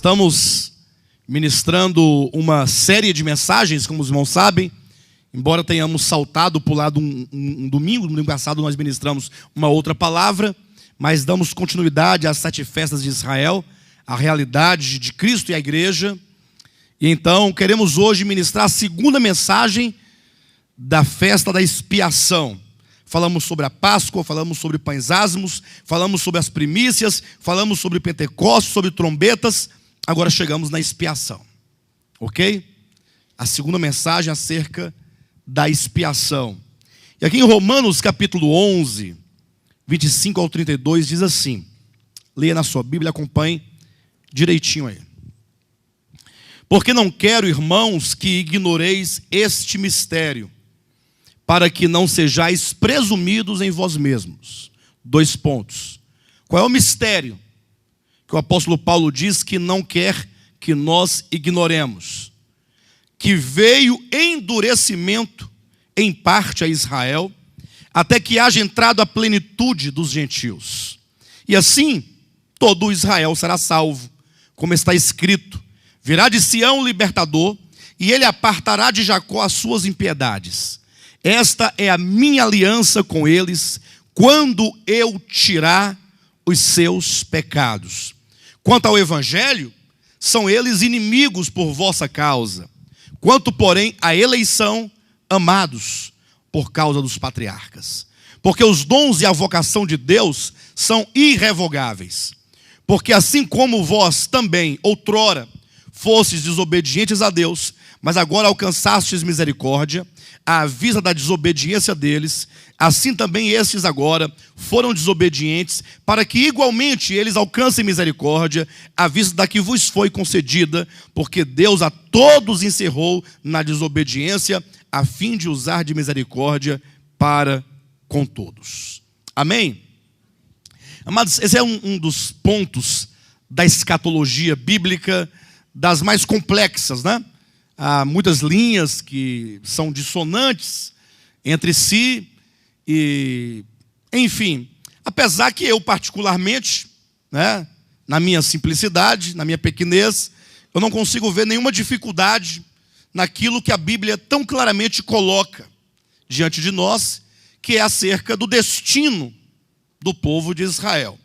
Estamos ministrando uma série de mensagens, como os irmãos sabem, embora tenhamos saltado, pulado um domingo. No domingo passado nós ministramos uma outra palavra, mas damos continuidade às 7 festas de Israel, a realidade de Cristo e a igreja. E então queremos hoje ministrar a segunda mensagem da festa da expiação. Falamos sobre a Páscoa, falamos sobre pães asmos, falamos sobre as primícias, falamos sobre Pentecostes, sobre trombetas. Agora chegamos na expiação, ok? A segunda mensagem acerca da expiação. E aqui em Romanos capítulo 11, 25 ao 32 diz assim. Leia na sua Bíblia, acompanhe direitinho aí. Porque não quero, irmãos, que ignoreis este mistério, para que não sejais presumidos em vós mesmos. 2 pontos. Qual é o mistério que o apóstolo Paulo diz que não quer que nós ignoremos? Que veio endurecimento em parte a Israel, até que haja entrado a plenitude dos gentios. E assim, todo Israel será salvo, como está escrito: virá de Sião o libertador, e ele apartará de Jacó as suas impiedades. Esta é a minha aliança com eles, quando eu tirar os seus pecados. Quanto ao evangelho, são eles inimigos por vossa causa. Quanto, porém, à eleição, amados por causa dos patriarcas. Porque os dons e a vocação de Deus são irrevogáveis. Porque assim como vós também, outrora, fostes desobedientes a Deus, mas agora alcançastes misericórdia, à vista da desobediência deles, assim também estes agora foram desobedientes, para que igualmente eles alcancem misericórdia, à vista da que vos foi concedida, porque Deus a todos encerrou na desobediência, a fim de usar de misericórdia para com todos. Amém? Amados, esse é um dos pontos da escatologia bíblica, das mais complexas, né? Há muitas linhas que são dissonantes entre si e, enfim, apesar que eu particularmente, né, na minha simplicidade, na minha pequenez, eu não consigo ver nenhuma dificuldade naquilo que a Bíblia tão claramente coloca diante de nós, que é acerca do destino do povo de Israel.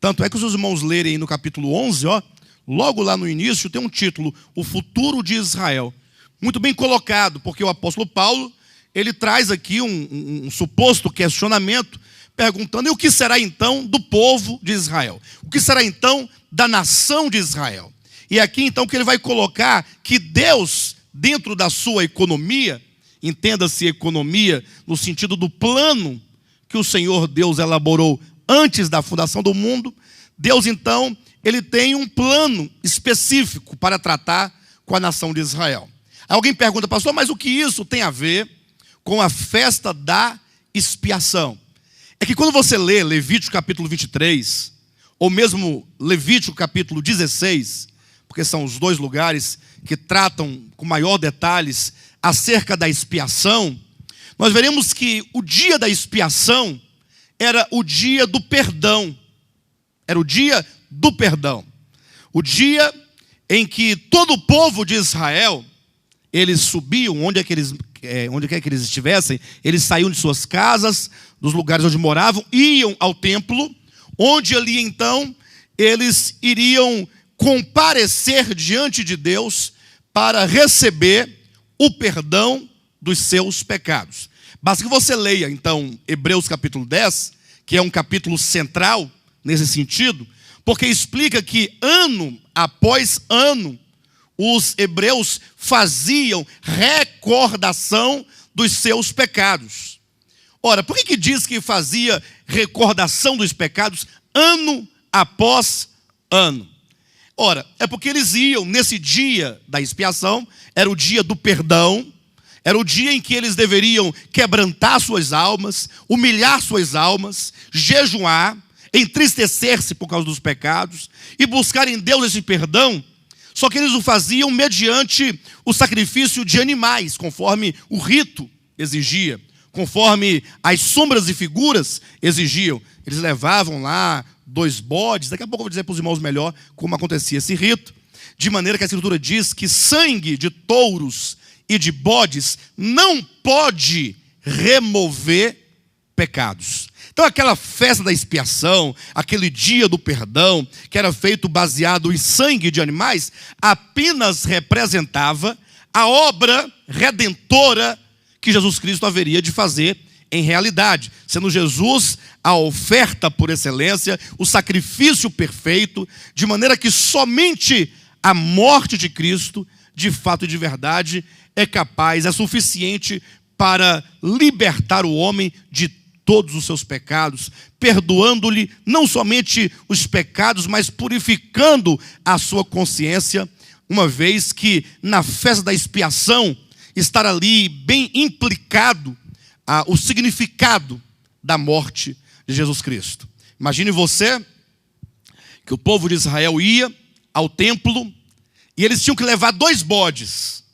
Tanto é que os irmãos lerem aí no capítulo 11, logo lá no início tem um título: O futuro de Israel. Muito bem colocado, porque o apóstolo Paulo, ele traz aqui um suposto questionamento, perguntando: e o que será então do povo de Israel? O que será então da nação de Israel? E aqui então que ele vai colocar que Deus, dentro da sua economia, entenda-se economia no sentido do plano que o Senhor Deus elaborou antes da fundação do mundo, Deus então, ele tem um plano específico para tratar com a nação de Israel. Alguém pergunta: pastor, mas o que isso tem a ver com a festa da expiação? É que quando você lê Levítico capítulo 23, ou mesmo Levítico capítulo 16, porque são os 2 lugares que tratam com maior detalhes acerca da expiação, nós veremos que o dia da expiação era o dia do perdão. Era o dia do perdão. O dia em que todo o povo de Israel, eles subiam, onde quer que eles estivessem, eles saíam de suas casas, dos lugares onde moravam, iam ao templo, onde ali então eles iriam comparecer diante de Deus para receber o perdão dos seus pecados. Basta que você leia então Hebreus capítulo 10, que é um capítulo central nesse sentido, porque explica que ano após ano os hebreus faziam recordação dos seus pecados. Ora, por que diz que fazia recordação dos pecados ano após ano? Ora, é porque eles iam nesse dia da expiação, era o dia do perdão, era o dia em que eles deveriam quebrantar suas almas, humilhar suas almas, jejuar, entristecer-se por causa dos pecados e buscar em Deus esse perdão. Só que eles o faziam mediante o sacrifício de animais, conforme o rito exigia, conforme as sombras e figuras exigiam. Eles levavam lá 2 bodes, daqui a pouco eu vou dizer para os irmãos melhor como acontecia esse rito. de maneira que a Escritura diz que sangue de touros e de bodes não pode remover pecados. Então aquela festa da expiação, aquele dia do perdão, que era feito baseado em sangue de animais, apenas representava a obra redentora que Jesus Cristo haveria de fazer em realidade, sendo Jesus a oferta por excelência, o sacrifício perfeito, de maneira que somente a morte de Cristo, de fato e de verdade, é capaz, é suficiente para libertar o homem de todos os seus pecados, perdoando-lhe não somente os pecados, mas purificando a sua consciência, uma vez que na festa da expiação estar ali bem implicado o significado da morte de Jesus Cristo. Imagine você que o povo de Israel ia ao templo e eles tinham que levar 2 bodes.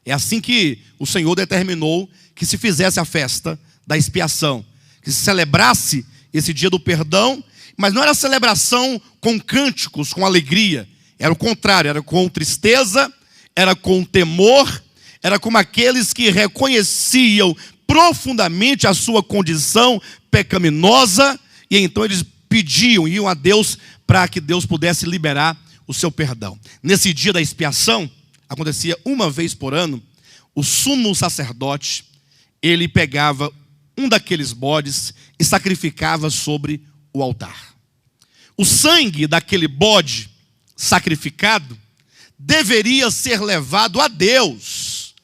É assim que o Senhor determinou que se fizesse a festa da expiação, que se celebrasse esse dia do perdão, mas não era celebração com cânticos, com alegria, era o contrário, era com tristeza, era com temor, era como aqueles que reconheciam profundamente a sua condição pecaminosa, e então eles iam a Deus para que Deus pudesse liberar o seu perdão. Nesse dia da expiação, acontecia uma vez por ano, o sumo sacerdote, ele pegava um daqueles bodes e sacrificava sobre o altar. O sangue daquele bode sacrificado deveria ser levado a Deus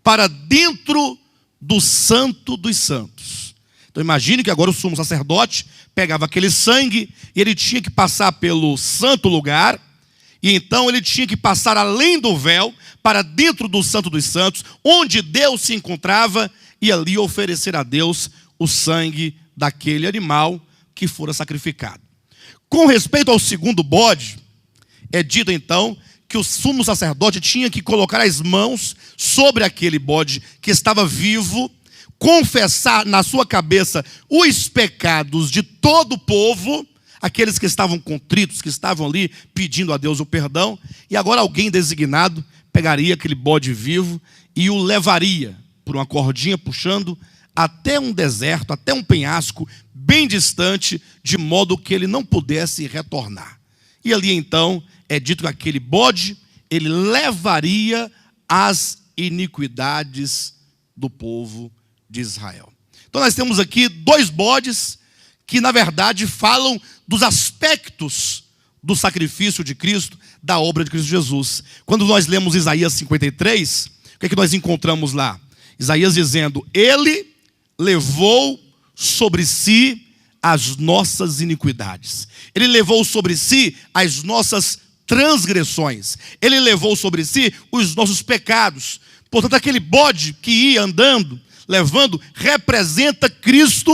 para dentro do Santo dos Santos. Então imagine que agora o sumo sacerdote pegava aquele sangue e ele tinha que passar pelo santo lugar, e então ele tinha que passar além do véu para dentro do Santo dos Santos, onde Deus se encontrava, e ali oferecer a Deus o sangue daquele animal que fora sacrificado. Com respeito ao segundo bode, é dito então que o sumo sacerdote tinha que colocar as mãos sobre aquele bode que estava vivo, confessar na sua cabeça os pecados de todo o povo, aqueles que estavam contritos, que estavam ali pedindo a Deus o perdão, e agora alguém designado pegaria aquele bode vivo e o levaria por uma cordinha puxando até um deserto, até um penhasco bem distante, de modo que ele não pudesse retornar. E ali então é dito que aquele bode, ele levaria as iniquidades do povo de Israel. Então nós temos aqui 2 bodes que na verdade falam dos aspectos do sacrifício de Cristo, da obra de Cristo Jesus. Quando nós lemos Isaías 53, o que é que nós encontramos lá? Isaías dizendo: Ele levou sobre si as nossas iniquidades. Ele levou sobre si as nossas transgressões. Ele levou sobre si os nossos pecados. Portanto, aquele bode que ia andando, levando, representa Cristo,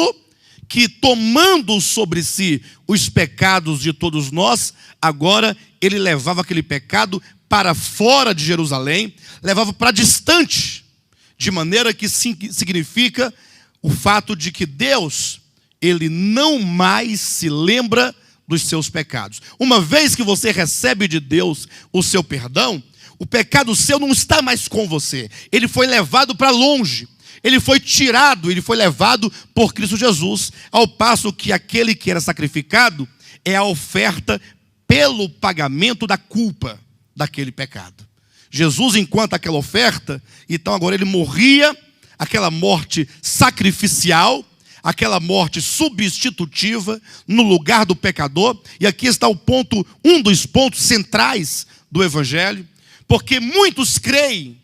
que tomando sobre si os pecados de todos nós, agora ele levava aquele pecado para fora de Jerusalém, levava para distante, de maneira que significa o fato de que Deus, ele não mais se lembra dos seus pecados. Uma vez que você recebe de Deus o seu perdão, o pecado seu não está mais com você. Ele foi levado para longe. Ele foi tirado, ele foi levado por Cristo Jesus, ao passo que aquele que era sacrificado é a oferta pelo pagamento da culpa daquele pecado. Jesus, enquanto aquela oferta, então agora ele morria, aquela morte sacrificial, aquela morte substitutiva no lugar do pecador. E aqui está o ponto, um dos pontos centrais do Evangelho, porque muitos creem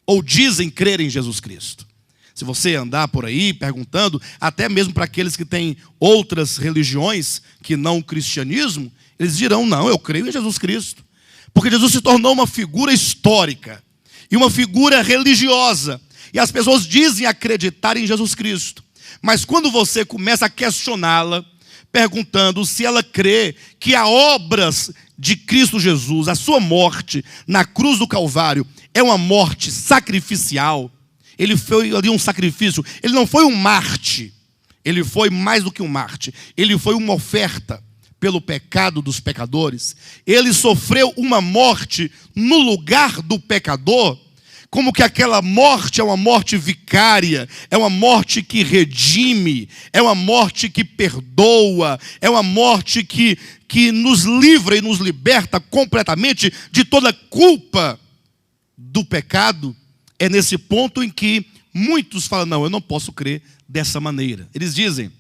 ou dizem crer em Jesus Cristo. Se você andar por aí perguntando, até mesmo para aqueles que têm outras religiões que não o cristianismo, eles dirão: não, eu creio em Jesus Cristo. Porque Jesus se tornou uma figura histórica e uma figura religiosa. E as pessoas dizem acreditar em Jesus Cristo. Mas quando você começa a questioná-la, perguntando se ela crê que a obra de Cristo Jesus, a sua morte na cruz do Calvário, é uma morte sacrificial, ele foi ali um sacrifício, ele não foi um Marte, ele foi mais do que um Marte, ele foi uma oferta pelo pecado dos pecadores, ele sofreu uma morte no lugar do pecador, como que aquela morte é uma morte vicária, é uma morte que redime, é uma morte que perdoa, é uma morte que nos livra e nos liberta completamente de toda culpa do pecado. É nesse ponto em que muitos falam, não, eu não posso crer dessa maneira. Eles dizem,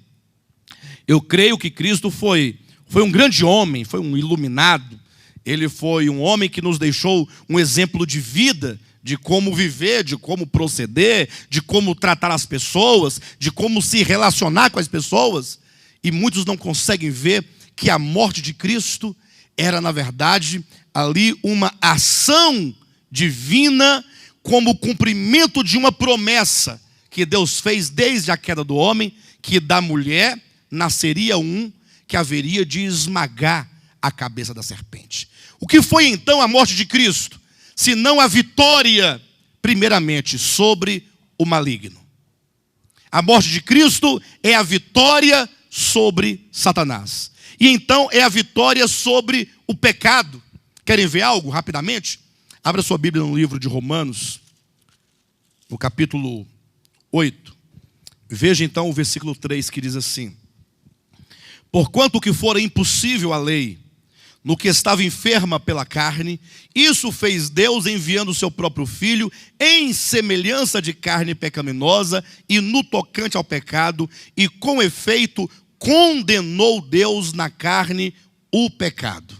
eu creio que Cristo foi um grande homem, foi um iluminado, ele foi um homem que nos deixou um exemplo de vida, de como viver, de como proceder, de como tratar as pessoas, de como se relacionar com as pessoas. E muitos não conseguem ver que a morte de Cristo era, na verdade, ali uma ação divina, como cumprimento de uma promessa que Deus fez desde a queda do homem, que da mulher nasceria um que haveria de esmagar a cabeça da serpente. O que foi então a morte de Cristo? Senão a vitória, primeiramente, sobre o maligno. A morte de Cristo é a vitória sobre Satanás. E então é a vitória sobre o pecado. Querem ver algo rapidamente? Abra sua Bíblia no livro de Romanos, no capítulo 8. Veja então o versículo 3 que diz assim: porquanto o que fora impossível à lei, no que estava enferma pela carne, isso fez Deus enviando o seu próprio Filho em semelhança de carne pecaminosa e no tocante ao pecado, e com efeito condenou Deus na carne o pecado.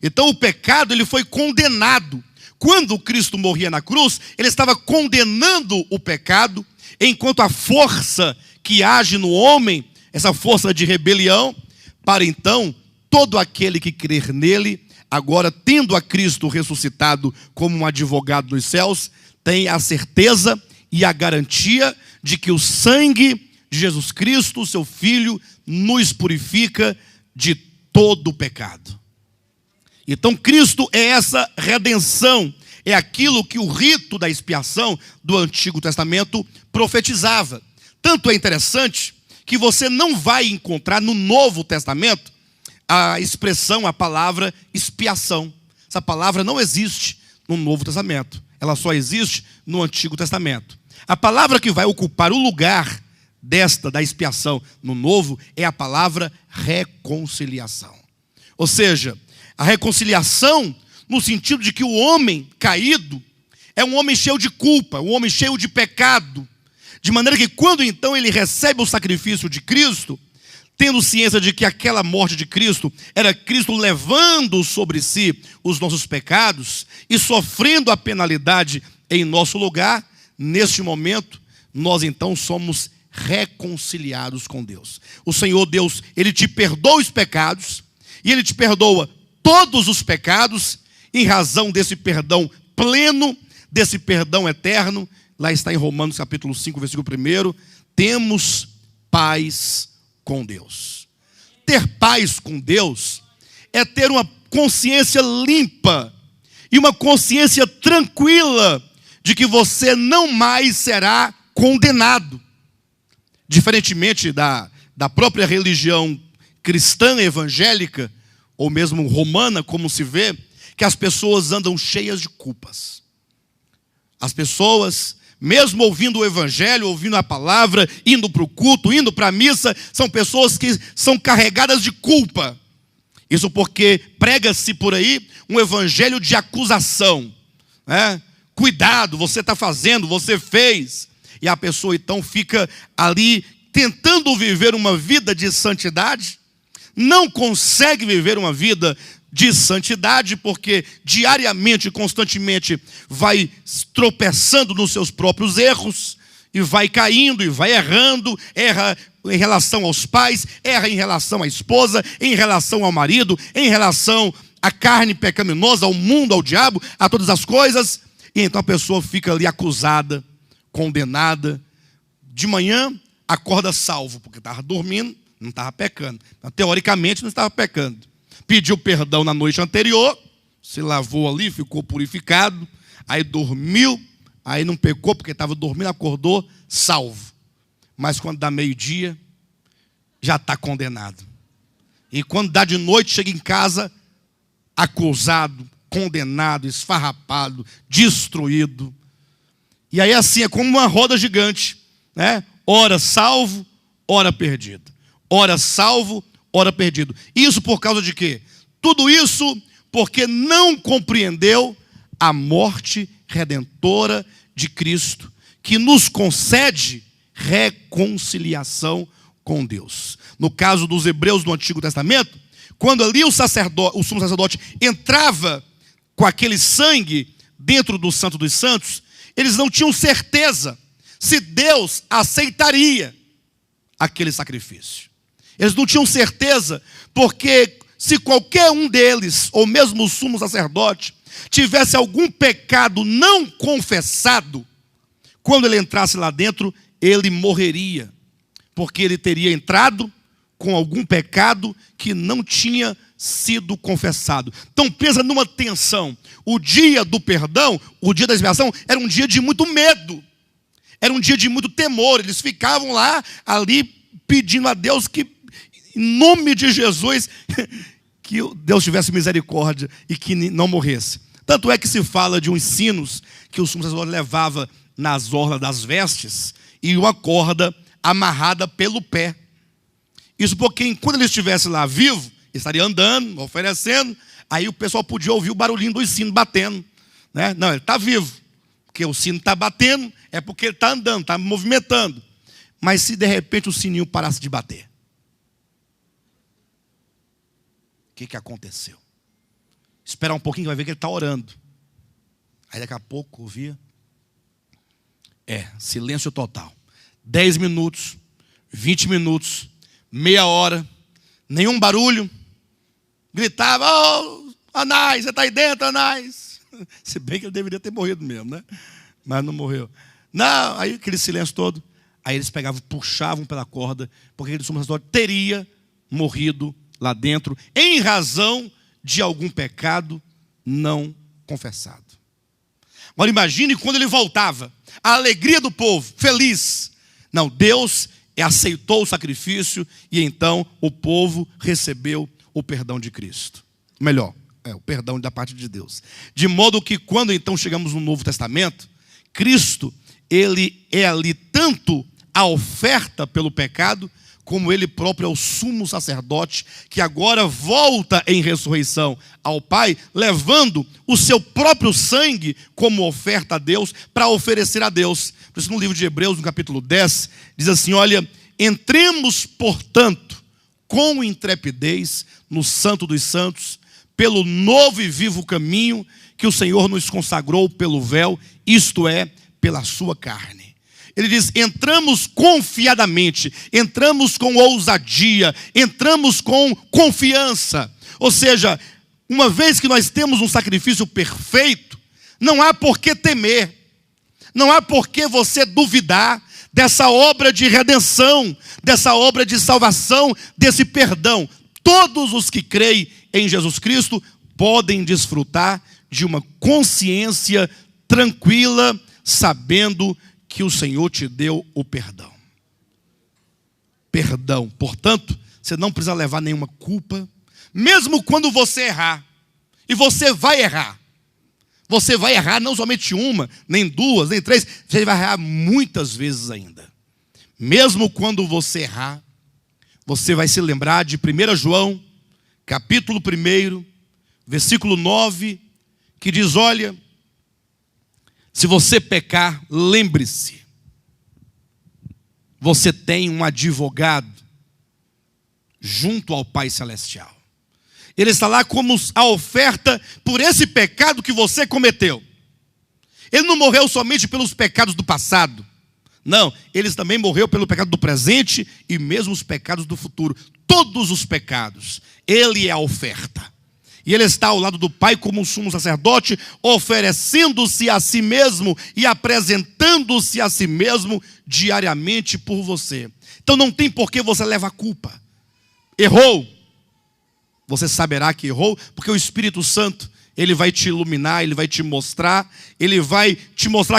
Então o pecado ele foi condenado. Quando Cristo morria na cruz, ele estava condenando o pecado, enquanto a força que age no homem, essa força de rebelião, para então todo aquele que crer nele, agora tendo a Cristo ressuscitado como um advogado nos céus, tem a certeza e a garantia de que o sangue de Jesus Cristo, seu Filho, nos purifica de todo o pecado. Então Cristo é essa redenção, é aquilo que o rito da expiação do Antigo Testamento profetizava. Tanto é interessante que você não vai encontrar no Novo Testamento a expressão, a palavra expiação. Essa palavra não existe no Novo Testamento, ela só existe no Antigo Testamento. A palavra que vai ocupar o lugar da expiação no Novo é a palavra reconciliação. Ou seja, a reconciliação no sentido de que o homem caído é um homem cheio de culpa, um homem cheio de pecado, de maneira que quando então ele recebe o sacrifício de Cristo, tendo ciência de que aquela morte de Cristo era Cristo levando sobre si os nossos pecados e sofrendo a penalidade em nosso lugar, neste momento nós então somos reconciliados com Deus. O Senhor Deus, Ele te perdoa os pecados e Ele te perdoa todos os pecados em razão desse perdão pleno, desse perdão eterno. Lá está em Romanos capítulo 5, versículo 1, temos paz com Deus. Ter paz com Deus é ter uma consciência limpa e uma consciência tranquila de que você não mais será condenado. Diferentemente da própria religião cristã evangélica, ou mesmo romana, como se vê, que as pessoas andam cheias de culpas. As pessoas, mesmo ouvindo o evangelho, ouvindo a palavra, indo para o culto, indo para a missa, são pessoas que são carregadas de culpa. Isso porque prega-se por aí um evangelho de acusação, né? Cuidado, você está fazendo, você fez. E a pessoa então fica ali tentando viver uma vida de santidade, não consegue viver uma vida de santidade, porque diariamente, constantemente, vai tropeçando nos seus próprios erros, e vai caindo, e vai errando, erra em relação aos pais, erra em relação à esposa, em relação ao marido, em relação à carne pecaminosa, ao mundo, ao diabo, a todas as coisas, e então a pessoa fica ali acusada, condenada. De manhã, acorda salvo, porque estava dormindo, não estava pecando. Teoricamente, não estava pecando. Pediu perdão na noite anterior, se lavou ali, ficou purificado, aí dormiu, aí não pecou porque estava dormindo, acordou, salvo. Mas quando dá meio-dia, já está condenado. E quando dá de noite, chega em casa acusado, condenado, esfarrapado, destruído. E aí assim, é como uma roda gigante, né? Ora salvo, ora perdido. Ora salvo, ora perdido. Isso por causa de quê? Tudo isso porque não compreendeu a morte redentora de Cristo, que nos concede reconciliação com Deus. No caso dos hebreus do Antigo Testamento, quando ali o sumo sacerdote entrava com aquele sangue dentro do Santo dos Santos, eles não tinham certeza se Deus aceitaria aquele sacrifício. Eles não tinham certeza, porque se qualquer um deles, ou mesmo o sumo sacerdote, tivesse algum pecado não confessado, quando ele entrasse lá dentro, ele morreria, porque ele teria entrado com algum pecado que não tinha sido confessado. Então pensa numa tensão. O dia do perdão, o dia da expiação, era um dia de muito medo, era um dia de muito temor. Eles ficavam lá, ali, pedindo a Deus que, em nome de Jesus, que Deus tivesse misericórdia e que não morresse. Tanto é que se fala de uns sinos que o sumo sacerdote levava nas orlas das vestes e uma corda amarrada pelo pé. Isso porque enquanto ele estivesse lá vivo, estaria andando, oferecendo, aí o pessoal podia ouvir o barulhinho dos sinos batendo, né? Não, ele está vivo, porque o sino está batendo, é porque ele está andando, está movimentando. Mas se de repente o sininho parasse de bater, o que aconteceu? Esperar um pouquinho, vai ver que ele está orando. Aí daqui a pouco ouvia, silêncio total. 10 minutos, 20 minutos, meia hora, nenhum barulho. Gritava, ô, Anás, você está aí dentro, Anás? Se bem que ele deveria ter morrido mesmo, né? Mas não morreu. Não, aí aquele silêncio todo. Aí eles pegavam, puxavam pela corda, porque aquele sumo sacerdote teria morrido lá dentro, em razão de algum pecado não confessado. Agora imagine quando ele voltava, a alegria do povo, feliz. Não, Deus aceitou o sacrifício e então o povo recebeu o perdão de Cristo. Melhor, o perdão da parte de Deus. De modo que quando então chegamos no Novo Testamento, Cristo, ele é ali tanto a oferta pelo pecado, como ele próprio é o sumo sacerdote, que agora volta em ressurreição ao Pai, levando o seu próprio sangue como oferta a Deus, para oferecer a Deus. Por isso no livro de Hebreus, no capítulo 10, diz assim, olha, entremos, portanto, com intrepidez no Santo dos Santos, pelo novo e vivo caminho que o Senhor nos consagrou pelo véu, isto é, pela sua carne. Ele diz, entramos confiadamente, entramos com ousadia, entramos com confiança. Ou seja, uma vez que nós temos um sacrifício perfeito, não há por que temer, não há por que você duvidar dessa obra de redenção, dessa obra de salvação, desse perdão. Todos os que creem em Jesus Cristo podem desfrutar de uma consciência tranquila, sabendo que o Senhor te deu o perdão. Perdão. Portanto, você não precisa levar nenhuma culpa, mesmo quando você errar. E você vai errar. Você vai errar não somente uma, nem duas, nem três. Você vai errar muitas vezes ainda. Mesmo quando você errar, você vai se lembrar de 1 João, capítulo 1, versículo 9, que diz, olha, se você pecar, lembre-se, você tem um advogado junto ao Pai Celestial. Ele está lá como a oferta por esse pecado que você cometeu. Ele não morreu somente pelos pecados do passado. Não, ele também morreu pelo pecado do presente e mesmo os pecados do futuro. Todos os pecados. Ele é a oferta. E ele está ao lado do Pai como um sumo sacerdote, oferecendo-se a si mesmo e apresentando-se a si mesmo diariamente por você. Então não tem por que você levar culpa. Errou. Você saberá que errou, porque o Espírito Santo, ele vai te iluminar, ele vai te mostrar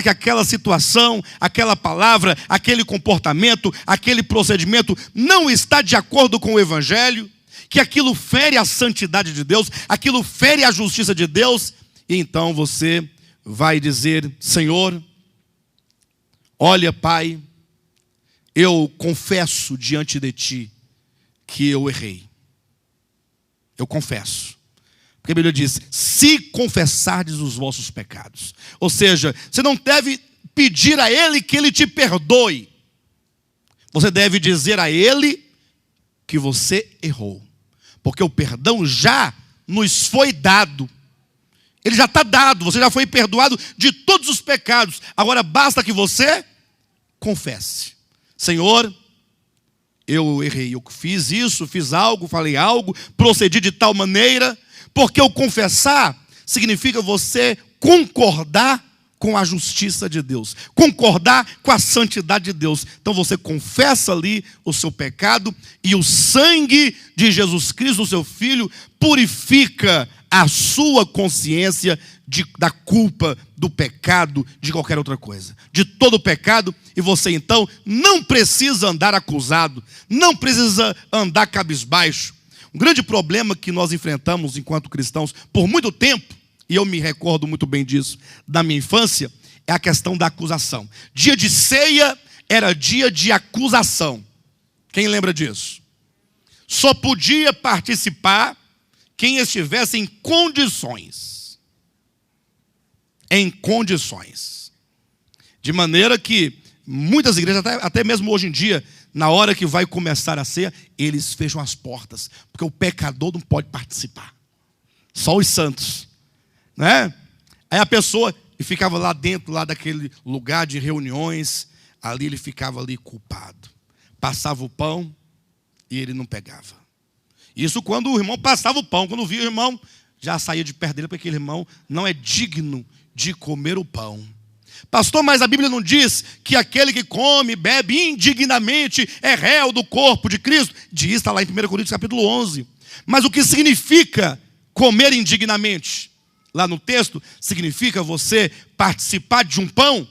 que aquela situação, aquela palavra, aquele comportamento, aquele procedimento não está de acordo com o Evangelho. que aquilo fere a santidade de Deus, aquilo fere a justiça de Deus, e então você vai dizer: Senhor, olha, Pai, eu confesso diante de Ti que eu errei. Eu confesso. Porque a Bíblia diz: se confessardes os vossos pecados. Ou seja, você não deve pedir a Ele que Ele te perdoe. Você deve dizer a Ele que você errou. Porque o perdão já nos foi dado. Ele já está dado, você já foi perdoado de todos os pecados. Agora basta que você confesse: Senhor, eu errei, eu fiz isso, fiz algo, falei algo, procedi de tal maneira. Porque o confessar significa você concordar com a justiça de Deus, concordar com a santidade de Deus. Então você confessa ali o seu pecado, e o sangue de Jesus Cristo, seu Filho, purifica a sua consciência da culpa, do pecado, de qualquer outra coisa, de todo o pecado. E você então não precisa andar acusado, não precisa andar cabisbaixo. Um grande problema que nós enfrentamos enquanto cristãos por muito tempo, e eu me recordo muito bem disso da minha infância, é a questão da acusação. Dia de ceia era dia de acusação. Quem lembra disso? Só podia participar quem estivesse em condições. Em condições. De maneira que muitas igrejas, até mesmo hoje em dia, na hora que vai começar a ceia, eles fecham as portas, porque o pecador não pode participar. Só os santos, né? Aí a pessoa ficava lá dentro, lá daquele lugar de reuniões, ali ele ficava ali culpado. Passava o pão e ele não pegava. Isso quando o irmão passava o pão. Quando via o irmão, já saía de perto dele, porque aquele irmão não é digno de comer o pão. Pastor, mas a Bíblia não diz que aquele que come, bebe indignamente é réu do corpo de Cristo? Diz, está lá em 1 Coríntios capítulo 11. Mas o que significa comer indignamente? Lá no texto, significa você participar de um pão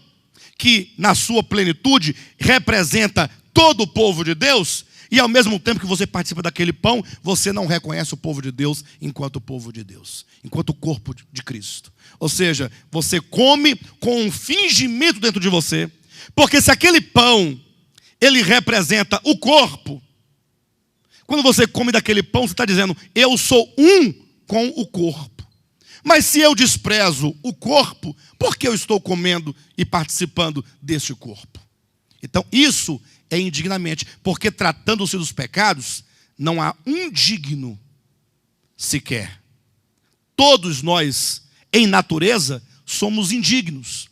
que na sua plenitude representa todo o povo de Deus, e ao mesmo tempo que você participa daquele pão, você não reconhece o povo de Deus enquanto o povo de Deus, enquanto o corpo de Cristo. Ou seja, você come com um fingimento dentro de você, porque se aquele pão, ele representa o corpo, quando você come daquele pão, você está dizendo: eu sou um com o corpo. Mas se eu desprezo o corpo, por que eu estou comendo e participando deste corpo? Então isso é indignamente, porque tratando-se dos pecados, não há um digno sequer. Todos nós, em natureza, somos indignos.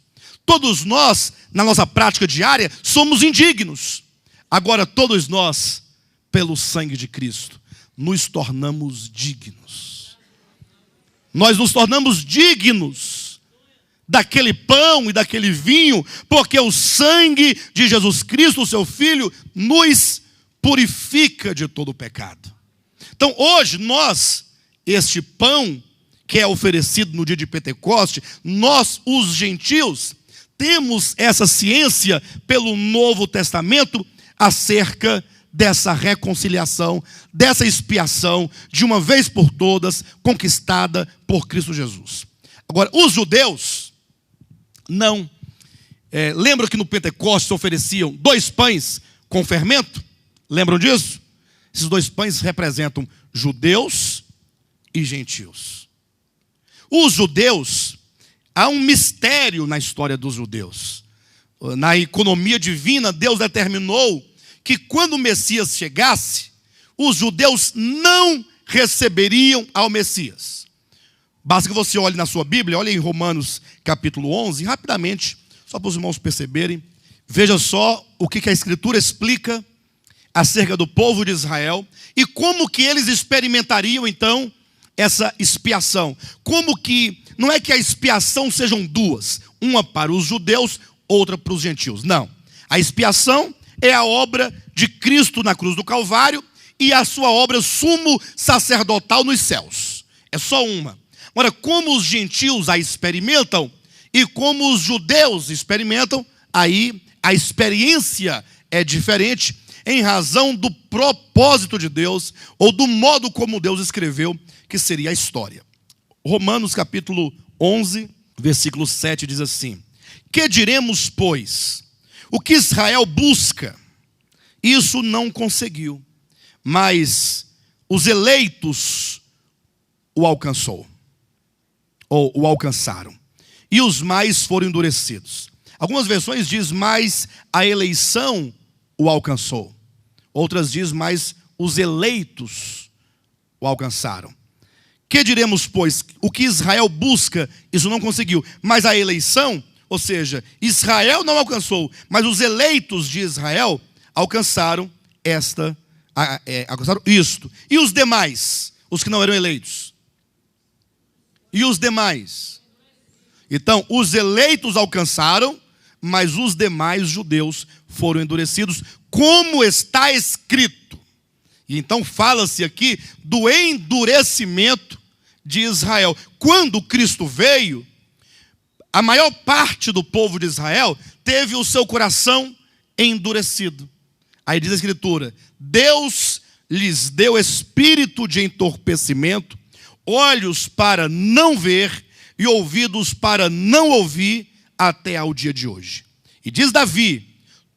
Todos nós, na nossa prática diária, somos indignos. Agora, todos nós, pelo sangue de Cristo, nos tornamos dignos. Nós nos tornamos dignos daquele pão e daquele vinho, porque o sangue de Jesus Cristo, o seu Filho, nos purifica de todo o pecado. Então hoje nós, este pão que é oferecido no dia de Pentecoste, nós, os gentios, temos essa ciência pelo Novo Testamento acerca dessa reconciliação, dessa expiação, de uma vez por todas, conquistada por Cristo Jesus. Agora, os judeus não. Lembram que no Pentecostes ofereciam 2 pães com fermento? Lembram disso? Esses 2 pães representam judeus e gentios. Os judeus, há um mistério na história dos judeus. Na economia divina, Deus determinou que quando o Messias chegasse, os judeus não receberiam ao Messias. Basta que você olhe na sua Bíblia, olhe em Romanos capítulo 11, rapidamente, só para os irmãos perceberem. Veja só o que a Escritura explica acerca do povo de Israel e como que eles experimentariam então essa expiação. Como que, não é que a expiação sejam 2, uma para os judeus, outra para os gentios. Não, a expiação é a obra de Cristo na cruz do Calvário e a sua obra sumo sacerdotal nos céus. É só uma. Agora, como os gentios a experimentam e como os judeus experimentam, aí a experiência é diferente. em razão do propósito de Deus, ou do modo como Deus escreveu que seria a história. Romanos capítulo 11, versículo 7 diz assim: que diremos, pois? O que Israel busca, isso não conseguiu, mas os eleitos o alcançou, ou o alcançaram, e os mais foram endurecidos. Algumas versões diz mais a eleição o alcançou. Outras diz mais os eleitos o alcançaram. Que diremos, pois? O que Israel busca, isso não conseguiu. Mas a eleição, ou seja, Israel não alcançou, mas os eleitos de Israel alcançaram alcançaram isto. E os demais, os que não eram eleitos? E os demais? Então, os eleitos alcançaram, mas os demais judeus foram endurecidos, como está escrito. E então fala-se aqui do endurecimento de Israel. Quando Cristo veio, a maior parte do povo de Israel teve o seu coração endurecido. Aí diz a Escritura: Deus lhes deu espírito de entorpecimento, olhos para não ver e ouvidos para não ouvir, até ao dia de hoje. E diz Davi: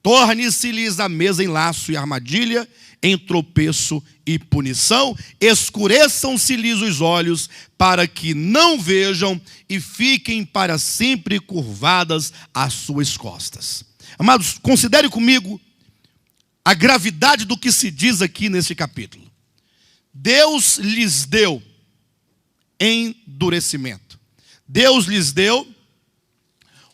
torne-se-lhes a mesa em laço e armadilha, em tropeço e punição, escureçam-se-lhes os olhos, para que não vejam, e fiquem para sempre curvadas as suas costas. Amados, considere comigo a gravidade do que se diz aqui nesse capítulo. Deus lhes deu endurecimento. Deus lhes deu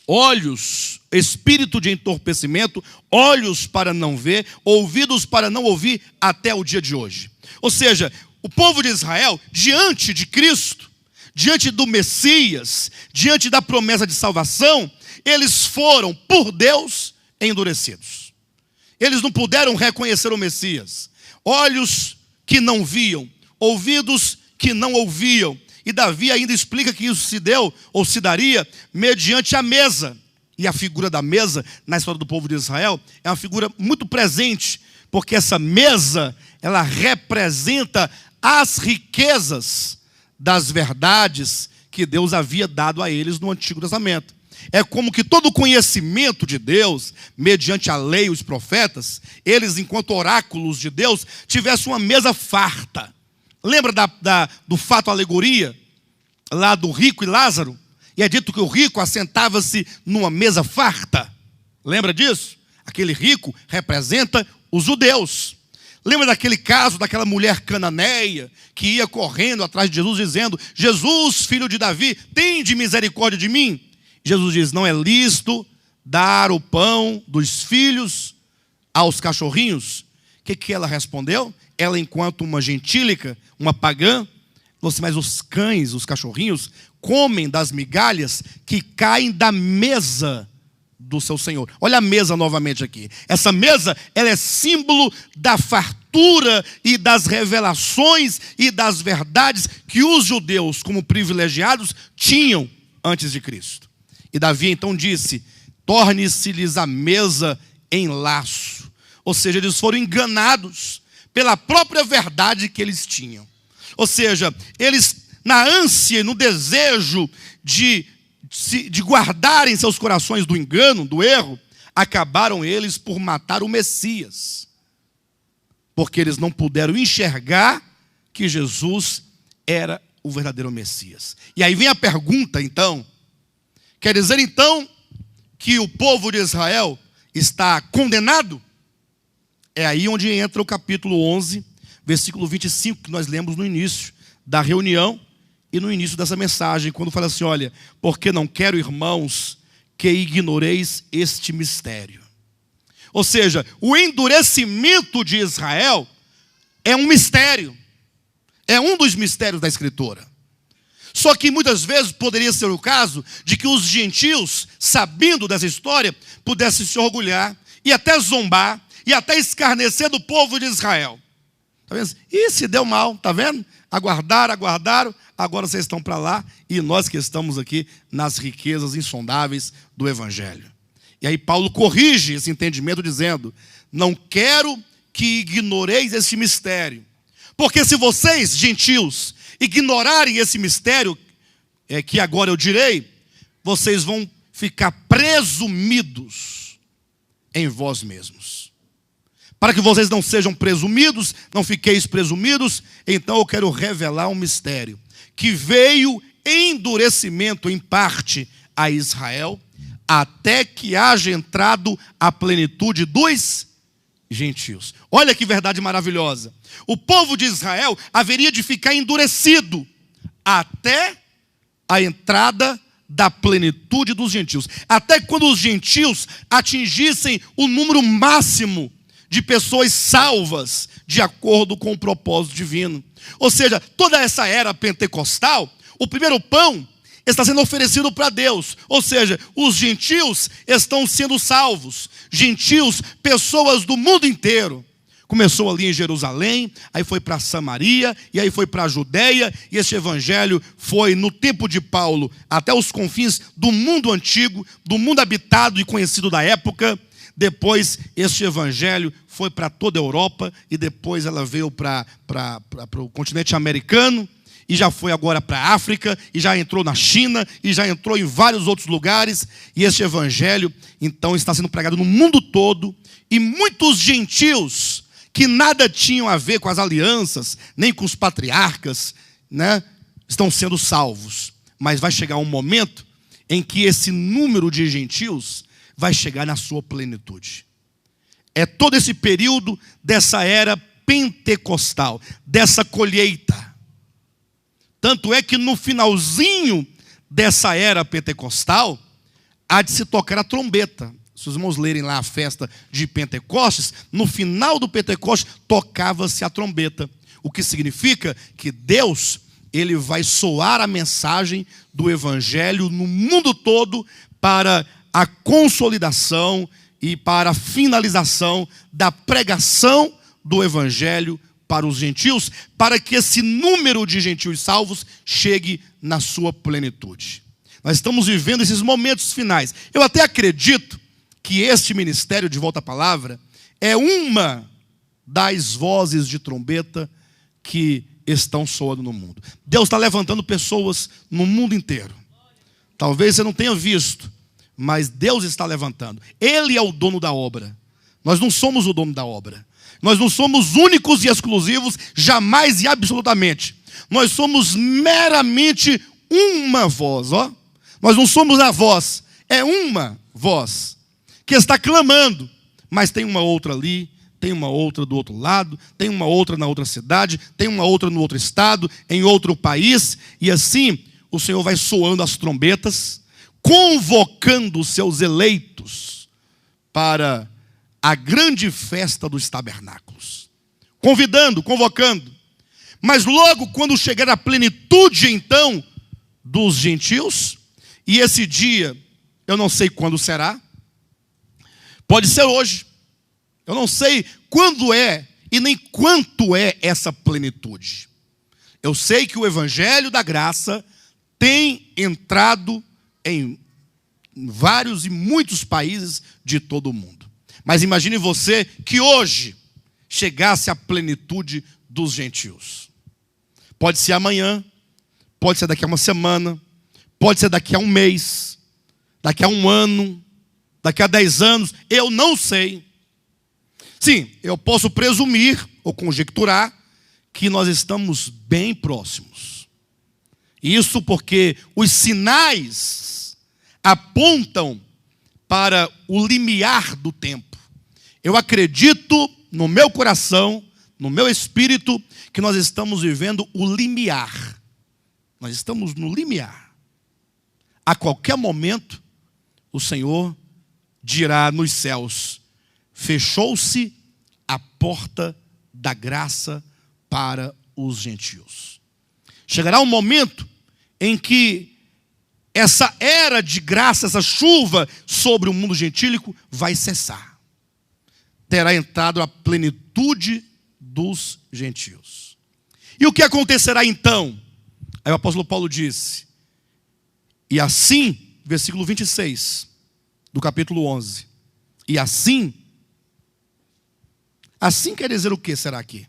olhos, espírito de entorpecimento, olhos para não ver, ouvidos para não ouvir, até o dia de hoje. Ou seja, o povo de Israel, diante de Cristo, diante do Messias, diante da promessa de salvação, eles foram, por Deus, endurecidos. Eles não puderam reconhecer o Messias. Olhos que não viam, ouvidos que não ouviam. E Davi ainda explica que isso se deu, ou se daria, mediante a mesa. E a figura da mesa, na história do povo de Israel, é uma figura muito presente, porque essa mesa, ela representa as riquezas das verdades que Deus havia dado a eles no Antigo Testamento. É como que todo o conhecimento de Deus, mediante a lei e os profetas, eles, enquanto oráculos de Deus, tivessem uma mesa farta. Lembra do fato alegoria, lá do rico e Lázaro? E é dito que o rico assentava-se numa mesa farta. Lembra disso? Aquele rico representa os judeus. Lembra daquele caso, daquela mulher cananeia, que ia correndo atrás de Jesus, dizendo: Jesus, filho de Davi, tende misericórdia de mim. Jesus diz: não é lícito dar o pão dos filhos aos cachorrinhos. O que ela respondeu? Ela, enquanto uma gentílica, uma pagã, falou assim: mas os cães, os cachorrinhos, comem das migalhas que caem da mesa do seu Senhor. Olha a mesa novamente aqui. Essa mesa, ela é símbolo da fartura e das revelações e das verdades que os judeus, como privilegiados, tinham antes de Cristo. E Davi então disse: torne-se-lhes a mesa em laço. Ou seja, eles foram enganados pela própria verdade que eles tinham. Ou seja, eles, na ânsia, no desejo de guardarem seus corações do engano, do erro, acabaram eles por matar o Messias. Porque eles não puderam enxergar que Jesus era o verdadeiro Messias. E aí vem a pergunta, então: quer dizer, então, que o povo de Israel está condenado? É aí onde entra o capítulo 11, versículo 25, que nós lemos no início da reunião e no início dessa mensagem, quando fala assim: olha, porque não quero, irmãos, que ignoreis este mistério. Ou seja, o endurecimento de Israel é um mistério, é um dos mistérios da Escritura. Só que muitas vezes poderia ser o caso de que os gentios, sabendo dessa história, pudessem se orgulhar e até zombar e até escarnecer do povo de Israel. Tá vendo? E se deu mal, tá vendo? Aguardaram, agora vocês estão para lá e nós que estamos aqui nas riquezas insondáveis do Evangelho. E aí Paulo corrige esse entendimento dizendo: não quero que ignoreis esse mistério. Porque se vocês, gentios, ignorarem esse mistério, que agora eu direi, vocês vão ficar presumidos em vós mesmos. Para que vocês não sejam presumidos, não fiqueis presumidos, então eu quero revelar um mistério. Que veio endurecimento em parte a Israel, até que haja entrado a plenitude dos gentios. Olha que verdade maravilhosa. O povo de Israel haveria de ficar endurecido até a entrada da plenitude dos gentios. Até quando os gentios atingissem o número máximo de pessoas salvas de acordo com o propósito divino. Ou seja, toda essa era pentecostal, o primeiro pão está sendo oferecido para Deus. Ou seja, os gentios estão sendo salvos. Gentios, pessoas do mundo inteiro. Começou ali em Jerusalém, aí foi para Samaria, e aí foi para a Judeia, e esse evangelho foi no tempo de Paulo até os confins do mundo antigo, do mundo habitado e conhecido da época. Depois este evangelho foi para toda a Europa, e depois ela veio para o continente americano, e já foi agora para a África, e já entrou na China, e já entrou em vários outros lugares, e este evangelho então está sendo pregado no mundo todo, e muitos gentios que nada tinham a ver com as alianças, nem com os patriarcas, né, estão sendo salvos. Mas vai chegar um momento em que esse número de gentios vai chegar na sua plenitude. É todo esse período dessa era pentecostal, dessa colheita. Tanto é que no finalzinho dessa era pentecostal, há de se tocar a trombeta. Se os irmãos lerem lá a festa de Pentecostes, no final do Pentecostes tocava-se a trombeta. O que significa que Deus, Ele vai soar a mensagem do Evangelho no mundo todo para a consolidação e para a finalização da pregação do Evangelho para os gentios, para que esse número de gentios salvos chegue na sua plenitude. Nós estamos vivendo esses momentos finais. Eu até acredito que este ministério de Volta à Palavra é uma das vozes de trombeta que estão soando no mundo. Deus está levantando pessoas no mundo inteiro. Talvez você não tenha visto, mas Deus está levantando. Ele é o dono da obra. Nós não somos o dono da obra. Nós não somos únicos e exclusivos, jamais e absolutamente. Nós somos meramente uma voz, ó. Nós não somos a voz, é uma voz que está clamando, mas tem uma outra ali, tem uma outra do outro lado, tem uma outra na outra cidade, tem uma outra no outro estado, em outro país, e assim o Senhor vai soando as trombetas, convocando os seus eleitos para a grande festa dos tabernáculos, convidando, convocando. Mas logo quando chegar a plenitude então dos gentios, e esse dia eu não sei quando será, pode ser hoje. Eu não sei quando é e nem quanto é essa plenitude. Eu sei que o Evangelho da Graça tem entrado em vários e muitos países de todo o mundo. Mas imagine você que hoje chegasse à plenitude dos gentios. Pode ser amanhã, pode ser daqui a uma semana, pode ser daqui a um mês, daqui a um ano, daqui a 10 anos, eu não sei. Sim, eu posso presumir ou conjecturar que nós estamos bem próximos. Isso porque os sinais apontam para o limiar do tempo. Eu acredito no meu coração, no meu espírito, que nós estamos vivendo o limiar. Nós estamos no limiar. A qualquer momento, o Senhor dirá nos céus: fechou-se a porta da graça para os gentios. Chegará um momento em que essa era de graça, essa chuva sobre o mundo gentílico vai cessar. Terá entrado a plenitude dos gentios. E o que acontecerá então? Aí o apóstolo Paulo disse: e assim, versículo 26 do capítulo 11, e assim Assim quer dizer o que será aqui?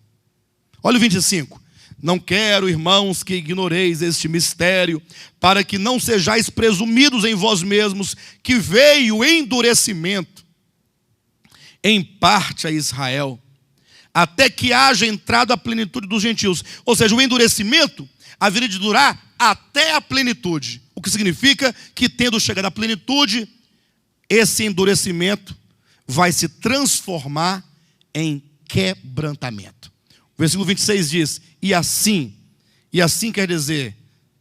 Olha o 25. Não quero, irmãos, que ignoreis este mistério, para que não sejais presumidos em vós mesmos, que veio endurecimento em parte a Israel, até que haja entrado a plenitude dos gentios. Ou seja, o endurecimento haveria de durar até a plenitude. O que significa que, tendo chegado à plenitude, esse endurecimento vai se transformar em quebrantamento. O versículo 26 diz, e assim quer dizer,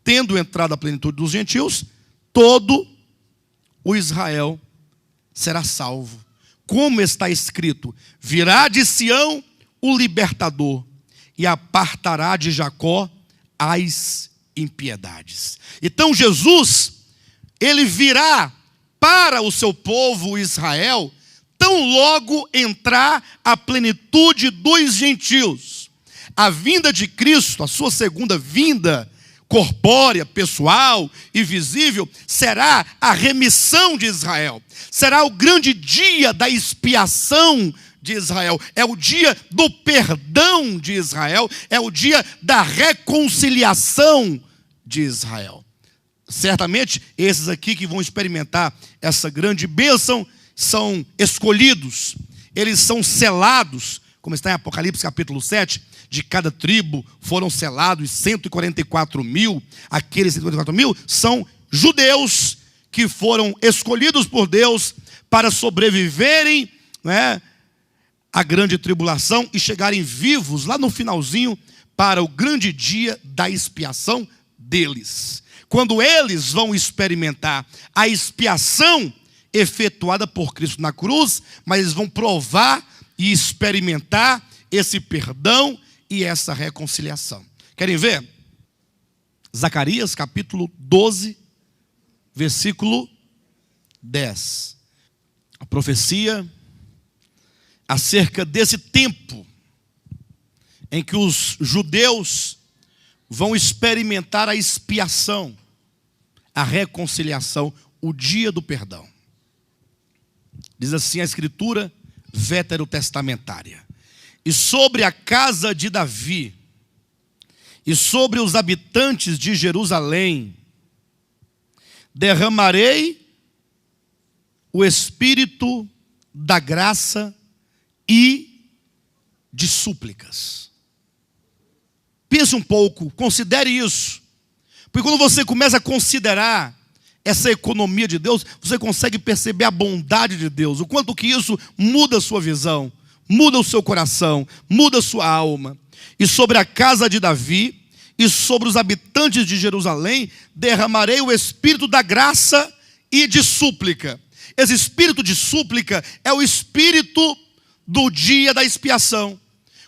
tendo entrado a plenitude dos gentios, todo o Israel será salvo. Como está escrito, virá de Sião o libertador, e apartará de Jacó as impiedades. Então Jesus, ele virá para o seu povo Israel, tão logo entrar a plenitude dos gentios. A vinda de Cristo, a sua segunda vinda, corpórea, pessoal e visível, será a remissão de Israel. Será o grande dia da expiação de Israel. É o dia do perdão de Israel. É o dia da reconciliação de Israel. Certamente, esses aqui que vão experimentar essa grande bênção são escolhidos. Eles são selados, como está em Apocalipse capítulo 7, de cada tribo foram selados 144 mil. Aqueles 144 mil são judeus que foram escolhidos por Deus para sobreviverem, né, à grande tribulação e chegarem vivos lá no finalzinho para o grande dia da expiação deles. Quando eles vão experimentar a expiação efetuada por Cristo na cruz, mas eles vão provar e experimentar esse perdão e essa reconciliação. Querem ver? Zacarias capítulo 12, versículo 10. A profecia acerca desse tempo em que os judeus vão experimentar a expiação, a reconciliação, o dia do perdão. Diz assim a escritura veterotestamentária: e sobre a casa de Davi, e sobre os habitantes de Jerusalém, derramarei o espírito da graça e de súplicas. Pense um pouco, considere isso. Porque quando você começa a considerar essa economia de Deus, você consegue perceber a bondade de Deus, o quanto que isso muda a sua visão, muda o seu coração, muda a sua alma. E sobre a casa de Davi e sobre os habitantes de Jerusalém derramarei o espírito da graça e de súplica. Esse espírito de súplica é o espírito do dia da expiação,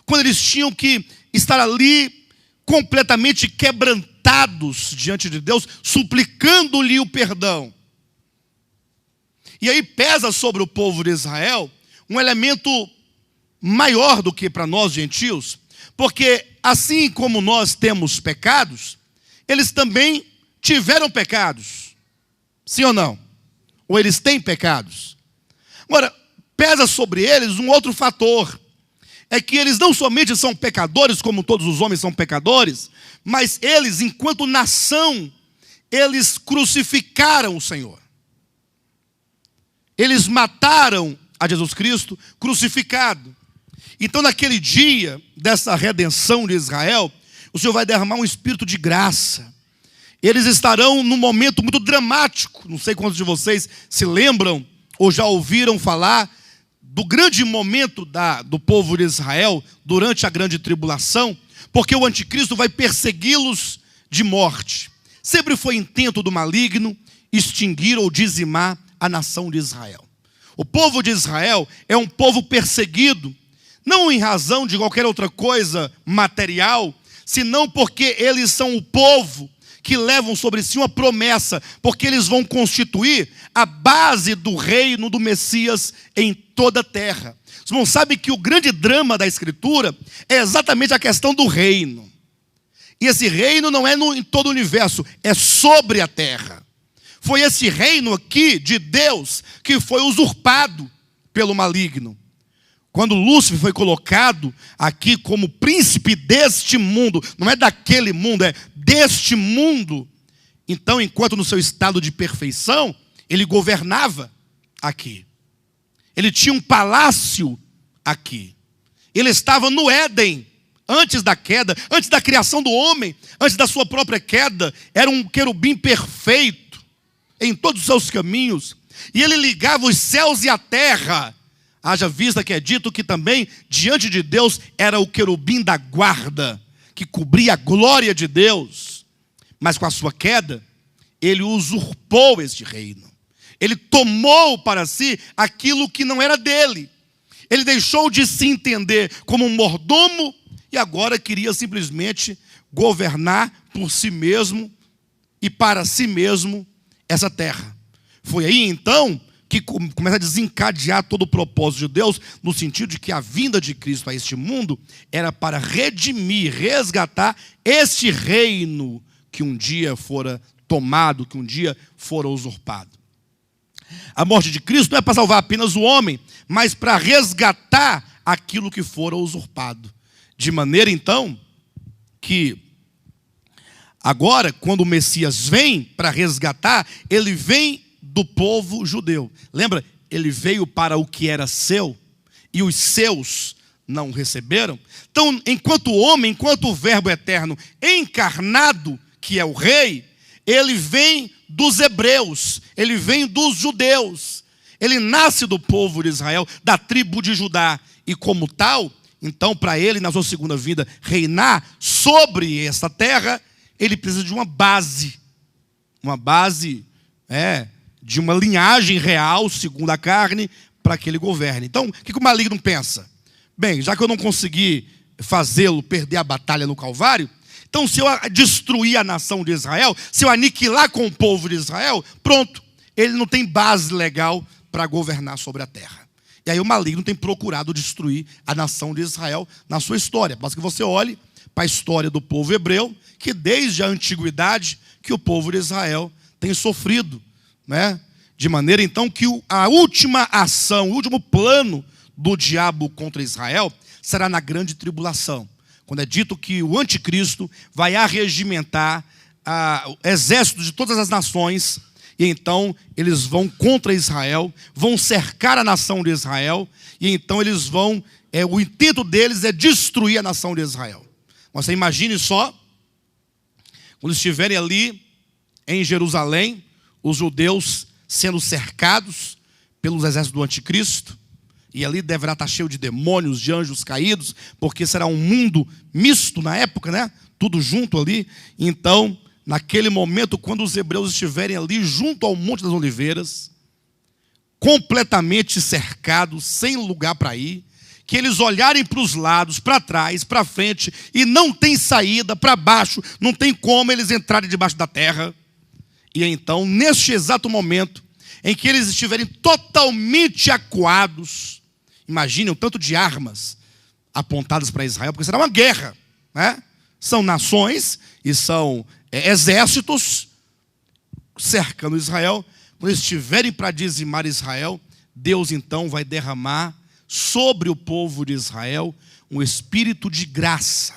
quando eles tinham que estar ali completamente quebrantados diante de Deus, suplicando-lhe o perdão. E aí pesa sobre o povo de Israel um elemento maior do que para nós gentios, porque assim como nós temos pecados, eles também tiveram pecados. Sim ou não? Ou eles têm pecados? Agora, pesa sobre eles um outro fator. É que eles não somente são pecadores, como todos os homens são pecadores, mas eles, enquanto nação, eles crucificaram o Senhor. Eles mataram a Jesus Cristo crucificado. Então, naquele dia dessa redenção de Israel, o Senhor vai derramar um espírito de graça. Eles estarão num momento muito dramático. Não sei quantos de vocês se lembram ou já ouviram falar do grande momento do povo de Israel durante a grande tribulação, porque o anticristo vai persegui-los de morte. Sempre foi intento do maligno extinguir ou dizimar a nação de Israel. O povo de Israel é um povo perseguido, não em razão de qualquer outra coisa material, senão porque eles são o povo que levam sobre si uma promessa, porque eles vão constituir a base do reino do Messias em toda a terra. Os irmãos sabem que o grande drama da Escritura é exatamente a questão do reino. E esse reino não é em todo o universo, é sobre a terra. Foi esse reino aqui de Deus que foi usurpado pelo maligno. Quando Lúcifer foi colocado aqui como príncipe deste mundo, não é daquele mundo, é deste mundo. Então, enquanto no seu estado de perfeição, ele governava aqui. Ele tinha um palácio aqui. Ele estava no Éden, antes da queda, antes da criação do homem, antes da sua própria queda. Era um querubim perfeito em todos os seus caminhos. E ele ligava os céus e a terra. Haja vista que é dito que também, diante de Deus, era o querubim da guarda, que cobria a glória de Deus. Mas com a sua queda, ele usurpou este reino. Ele tomou para si aquilo que não era dele. Ele deixou de se entender como um mordomo e agora queria simplesmente governar por si mesmo e para si mesmo essa terra. Foi aí então que começa a desencadear todo o propósito de Deus, no sentido de que a vinda de Cristo a este mundo era para redimir, resgatar este reino que um dia fora tomado, que um dia fora usurpado. A morte de Cristo não é para salvar apenas o homem, mas para resgatar aquilo que fora usurpado. De maneira então que agora, quando o Messias vem para resgatar, ele vem do povo judeu. Lembra? Ele veio para o que era seu e os seus não receberam. Então, enquanto homem, enquanto o verbo eterno encarnado, que é o rei, ele vem dos hebreus, ele vem dos judeus. Ele nasce do povo de Israel, da tribo de Judá. E como tal, então para ele, na sua segunda vinda, reinar sobre esta terra, ele precisa de uma base de uma linhagem real, segundo a carne, para que ele governe. Então, o que o maligno pensa? Bem, já que eu não consegui fazê-lo perder a batalha no Calvário, então se eu destruir a nação de Israel, se eu aniquilar com o povo de Israel, pronto, ele não tem base legal para governar sobre a terra. E aí o maligno tem procurado destruir a nação de Israel na sua história. Basta que você olhe para a história do povo hebreu, que desde a antiguidade que o povo de Israel tem sofrido, né? De maneira então que a última ação, o último plano do diabo contra Israel será na grande tribulação, quando é dito que o anticristo vai arregimentar o exército de todas as nações, e então eles vão contra Israel, vão cercar a nação de Israel, e então eles vão, o intento deles é destruir a nação de Israel. Você imagine só, quando estiverem ali em Jerusalém, os judeus sendo cercados pelos exércitos do anticristo, e ali deverá estar cheio de demônios, de anjos caídos, porque será um mundo misto na época, né? Tudo junto ali. Então, naquele momento, quando os hebreus estiverem ali junto ao Monte das Oliveiras, completamente cercados, sem lugar para ir, que eles olharem para os lados, para trás, para frente, e não tem saída, para baixo, não tem como eles entrarem debaixo da terra. E então, neste exato momento, em que eles estiverem totalmente acuados, imaginem o tanto de armas apontadas para Israel, porque será uma guerra, né? São nações e são exércitos cercando Israel. Quando eles estiverem para dizimar Israel, Deus então vai derramar sobre o povo de Israel um espírito de graça.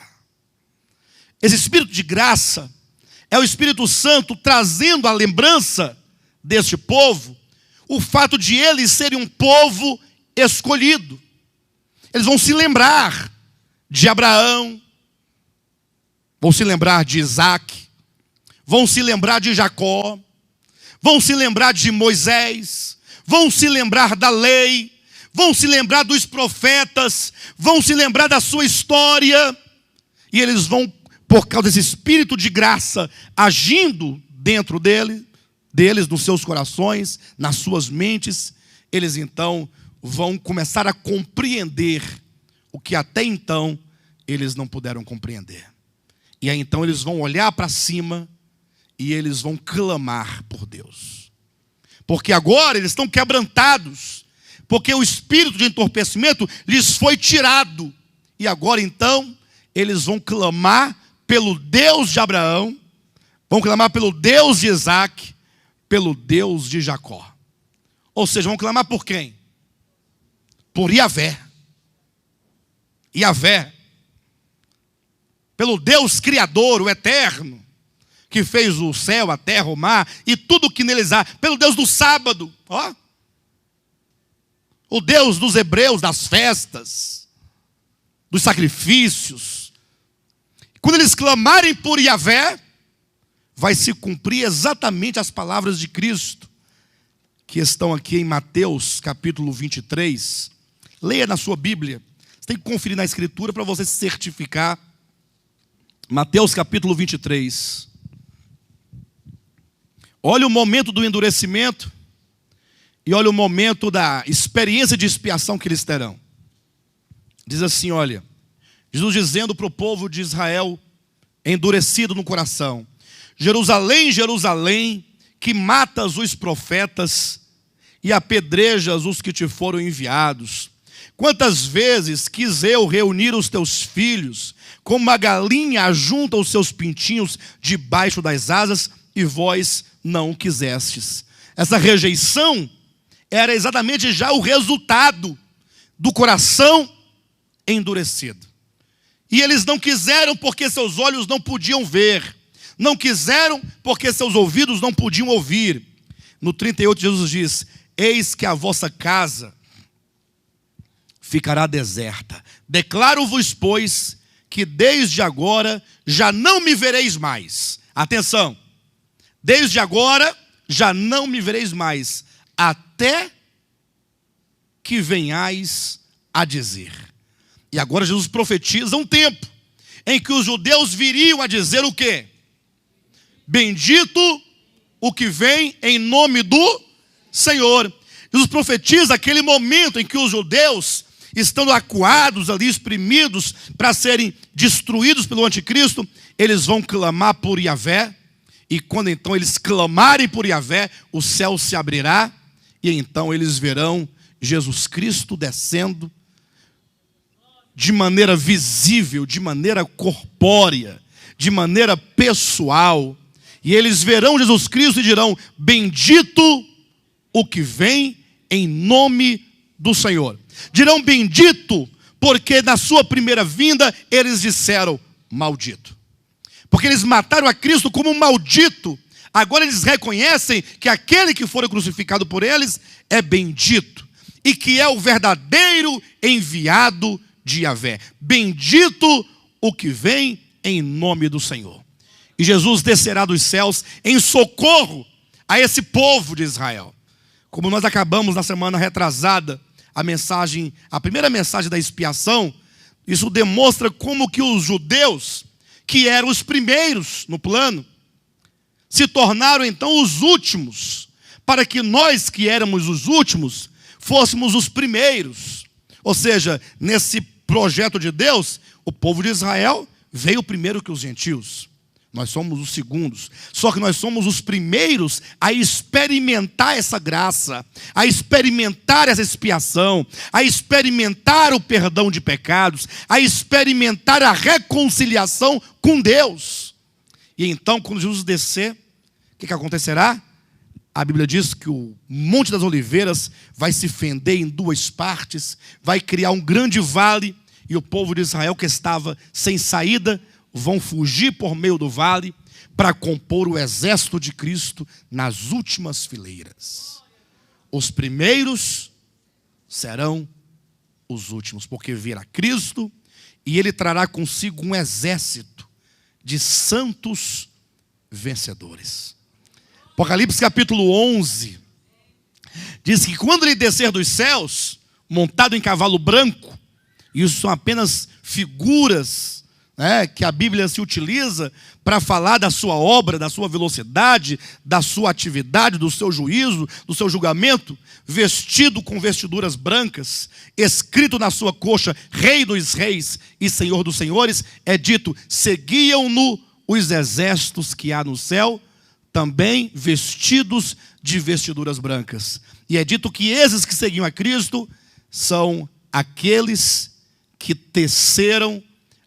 Esse espírito de graça é o Espírito Santo trazendo à lembrança deste povo o fato de eles serem um povo escolhido. Eles vão se lembrar de Abraão, vão se lembrar de Isaac, vão se lembrar de Jacó, vão se lembrar de Moisés, vão se lembrar da lei, vão se lembrar dos profetas, vão se lembrar da sua história, e eles vão, por causa desse espírito de graça agindo dentro deles, nos seus corações, nas suas mentes, eles então vão começar a compreender o que até então eles não puderam compreender. E aí então eles vão olhar para cima e eles vão clamar por Deus. Porque agora eles estão quebrantados, porque o espírito de entorpecimento lhes foi tirado. E agora então eles vão clamar pelo Deus de Abraão, vão clamar pelo Deus de Isaac, pelo Deus de Jacó. Ou seja, vão clamar por quem? Por Yahvé. Yahvé, pelo Deus Criador, o Eterno, que fez o céu, a terra, o mar e tudo que neles há, pelo Deus do sábado, ó, o Deus dos hebreus, das festas, dos sacrifícios. Quando eles clamarem por Yahvé, vai se cumprir exatamente as palavras de Cristo, que estão aqui em Mateus capítulo 23. Leia na sua Bíblia. Você tem que conferir na Escritura para você se certificar. Mateus capítulo 23. Olha o momento do endurecimento e olha o momento da experiência de expiação que eles terão. Diz assim, olha, Jesus dizendo para o povo de Israel, endurecido no coração: Jerusalém, Jerusalém, que matas os profetas e apedrejas os que te foram enviados. Quantas vezes quis eu reunir os teus filhos, como uma galinha ajunta os seus pintinhos debaixo das asas, e vós não quisestes. Essa rejeição era exatamente já o resultado do coração endurecido. E eles não quiseram porque seus olhos não podiam ver. Não quiseram porque seus ouvidos não podiam ouvir. No 38 Jesus diz: eis que a vossa casa ficará deserta. Declaro-vos, pois, que desde agora já não me vereis mais. Atenção. Desde agora já não me vereis mais, até que venhais a dizer. E agora Jesus profetiza um tempo em que os judeus viriam a dizer o quê? Bendito o que vem em nome do Senhor. Jesus profetiza aquele momento em que os judeus, estando acuados ali, espremidos para serem destruídos pelo anticristo, eles vão clamar por Yahvé. E quando então eles clamarem por Yahvé, o céu se abrirá, e então eles verão Jesus Cristo descendo de maneira visível, de maneira corpórea, de maneira pessoal. E eles verão Jesus Cristo e dirão: bendito o que vem em nome do Senhor. Dirão bendito, porque na sua primeira vinda eles disseram maldito. Porque eles mataram a Cristo como um maldito. Agora eles reconhecem que aquele que foi crucificado por eles é bendito. E que é o verdadeiro enviado de Yahvé. Bendito o que vem em nome do Senhor. E Jesus descerá dos céus em socorro a esse povo de Israel. Como nós acabamos na semana retrasada, a primeira mensagem da expiação, isso demonstra como que os judeus, que eram os primeiros no plano, se tornaram então os últimos, para que nós que éramos os últimos, fôssemos os primeiros. Ou seja, nesse projeto de Deus, o povo de Israel veio primeiro que os gentios. Nós somos os segundos. Só que nós somos os primeiros a experimentar essa graça, a experimentar essa expiação, a experimentar o perdão de pecados, a experimentar a reconciliação com Deus. E então, quando Jesus descer, o que acontecerá? A Bíblia diz que o Monte das Oliveiras vai se fender em duas partes, vai criar um grande vale, e o povo de Israel que estava sem saída vão fugir por meio do vale para compor o exército de Cristo nas últimas fileiras. Os primeiros serão os últimos, porque virá Cristo e ele trará consigo um exército de santos vencedores. Apocalipse capítulo 11 diz que quando ele descer dos céus, montado em cavalo branco, isso são apenas figuras que a Bíblia se utiliza para falar da sua obra, da sua velocidade, da sua atividade, do seu juízo, do seu julgamento, vestido com vestiduras brancas, escrito na sua coxa, Rei dos Reis e Senhor dos Senhores, é dito: seguiam-no os exércitos que há no céu, também vestidos de vestiduras brancas. E é dito que esses que seguiam a Cristo são aqueles que teceram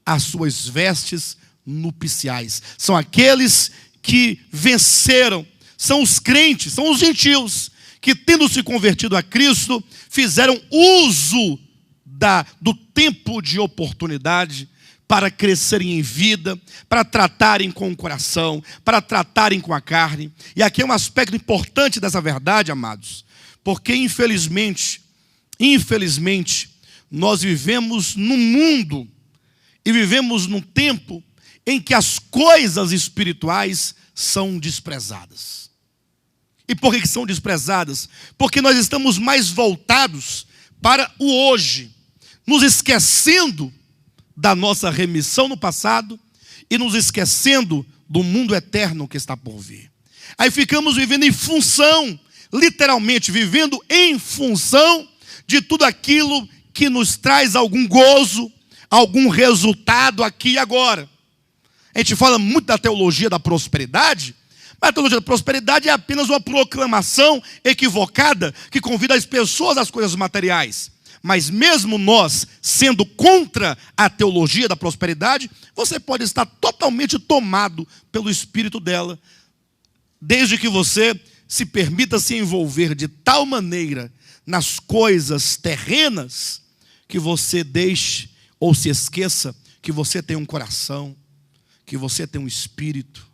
as suas vestes nupciais. São aqueles que venceram, são os crentes, são os gentios, que tendo se convertido a Cristo, fizeram uso do tempo de oportunidade para crescerem em vida, para tratarem com o coração, para tratarem com a carne. E aqui é um aspecto importante dessa verdade, amados, porque infelizmente, nós vivemos num mundo e vivemos num tempo em que as coisas espirituais são desprezadas. E por que são desprezadas? Porque nós estamos mais voltados para o hoje, nos esquecendo da nossa remissão no passado e nos esquecendo do mundo eterno que está por vir. Aí ficamos vivendo em função, literalmente vivendo em função de tudo aquilo que nos traz algum gozo, algum resultado aqui e agora. A gente fala muito da teologia da prosperidade, mas a teologia da prosperidade é apenas uma proclamação equivocada que convida as pessoas às coisas materiais. Mas mesmo nós sendo contra a teologia da prosperidade, você pode estar totalmente tomado pelo espírito dela, desde que você se permita se envolver de tal maneira nas coisas terrenas, que você deixe ou se esqueça que você tem um coração, que você tem um espírito,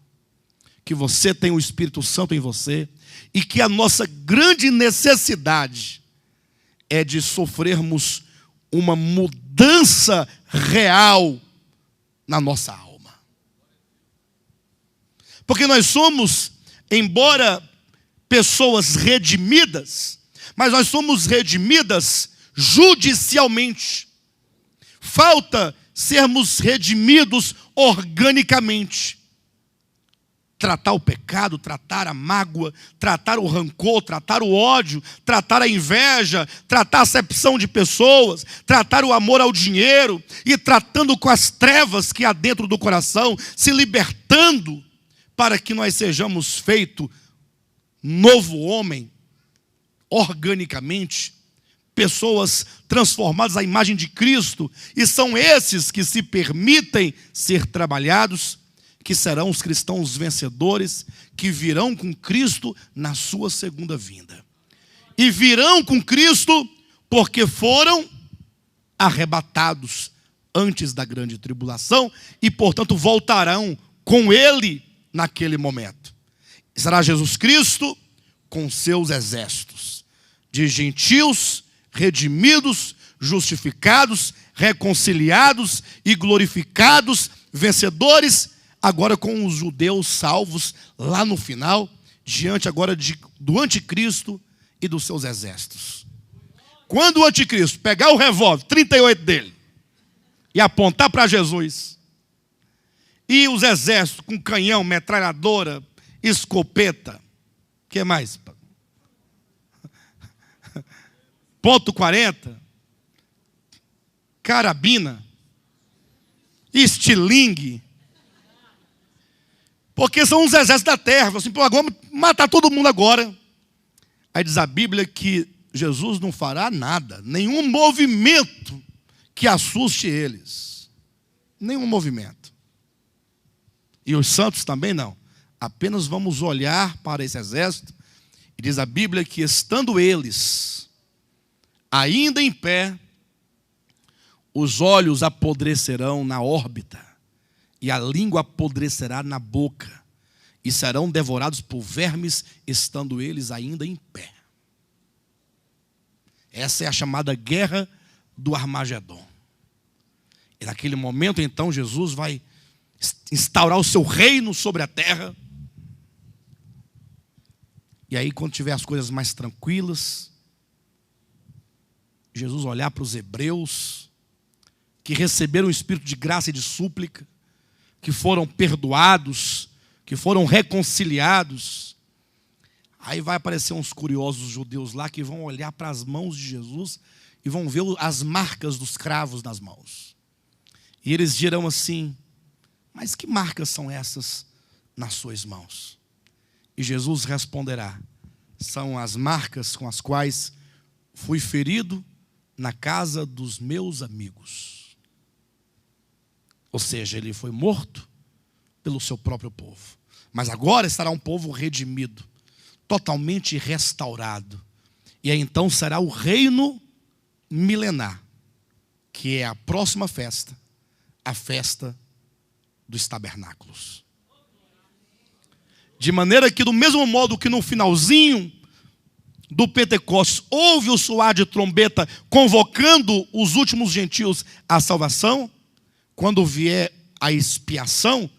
que você tem o Espírito Santo em você, e que a nossa grande necessidade é de sofrermos uma mudança real na nossa alma. Porque nós somos, embora pessoas redimidas, mas nós somos redimidas judicialmente. Falta sermos redimidos organicamente. Tratar o pecado, tratar a mágoa, tratar o rancor, tratar o ódio, tratar a inveja, tratar a acepção de pessoas, tratar o amor ao dinheiro, e tratando com as trevas que há dentro do coração, se libertando para que nós sejamos feitos novo homem, organicamente, pessoas transformadas à imagem de Cristo, e são esses que se permitem ser trabalhados, que serão os cristãos vencedores, que virão com Cristo na sua segunda vinda. E virão com Cristo porque foram arrebatados antes da grande tribulação e, portanto, voltarão com Ele naquele momento. Será Jesus Cristo com seus exércitos de gentios, redimidos, justificados, reconciliados e glorificados, vencedores, agora com os judeus salvos lá no final, diante agora do anticristo e dos seus exércitos. Quando o anticristo pegar o revólver 38 dele e apontar para Jesus, e os exércitos com canhão, metralhadora, escopeta, o que mais? Ponto 40, carabina, estilingue, porque são os exércitos da terra. Assim, pô, agora matar todo mundo agora. Aí diz a Bíblia que Jesus não fará nada, nenhum movimento que assuste eles. Nenhum movimento. E os santos também não. Apenas vamos olhar para esse exército, e diz a Bíblia que estando eles ainda em pé, os olhos apodrecerão na órbita, e a língua apodrecerá na boca, e serão devorados por vermes, estando eles ainda em pé. Essa é a chamada guerra do Armagedon. E naquele momento, então, Jesus vai instaurar o seu reino sobre a terra. E aí, quando tiver as coisas mais tranquilas, Jesus olhar para os hebreus, que receberam o espírito de graça e de súplica, que foram perdoados, que foram reconciliados. Aí vai aparecer uns curiosos judeus lá que vão olhar para as mãos de Jesus e vão ver as marcas dos cravos nas mãos. E eles dirão assim: mas que marcas são essas nas suas mãos? E Jesus responderá: são as marcas com as quais fui ferido na casa dos meus amigos. Ou seja, ele foi morto pelo seu próprio povo, mas agora estará um povo redimido, totalmente restaurado. E aí então será o reino milenar, que é a próxima festa, a festa dos tabernáculos. De maneira que, do mesmo modo que no finalzinho do Pentecostes houve o soar de trombeta convocando os últimos gentios à salvação, quando vier a expiação,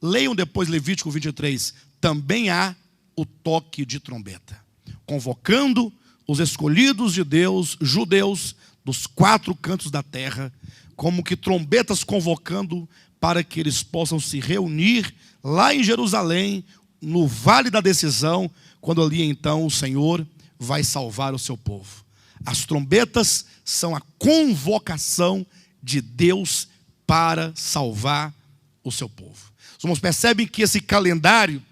leiam depois Levítico 23, também há o toque de trombeta, convocando os escolhidos de Deus, judeus, dos 4 cantos da terra, como que trombetas convocando para que eles possam se reunir lá em Jerusalém, no Vale da Decisão, quando ali então o Senhor vai salvar o seu povo. As trombetas são a convocação de Deus para salvar o seu povo. Os irmãos percebem que esse calendário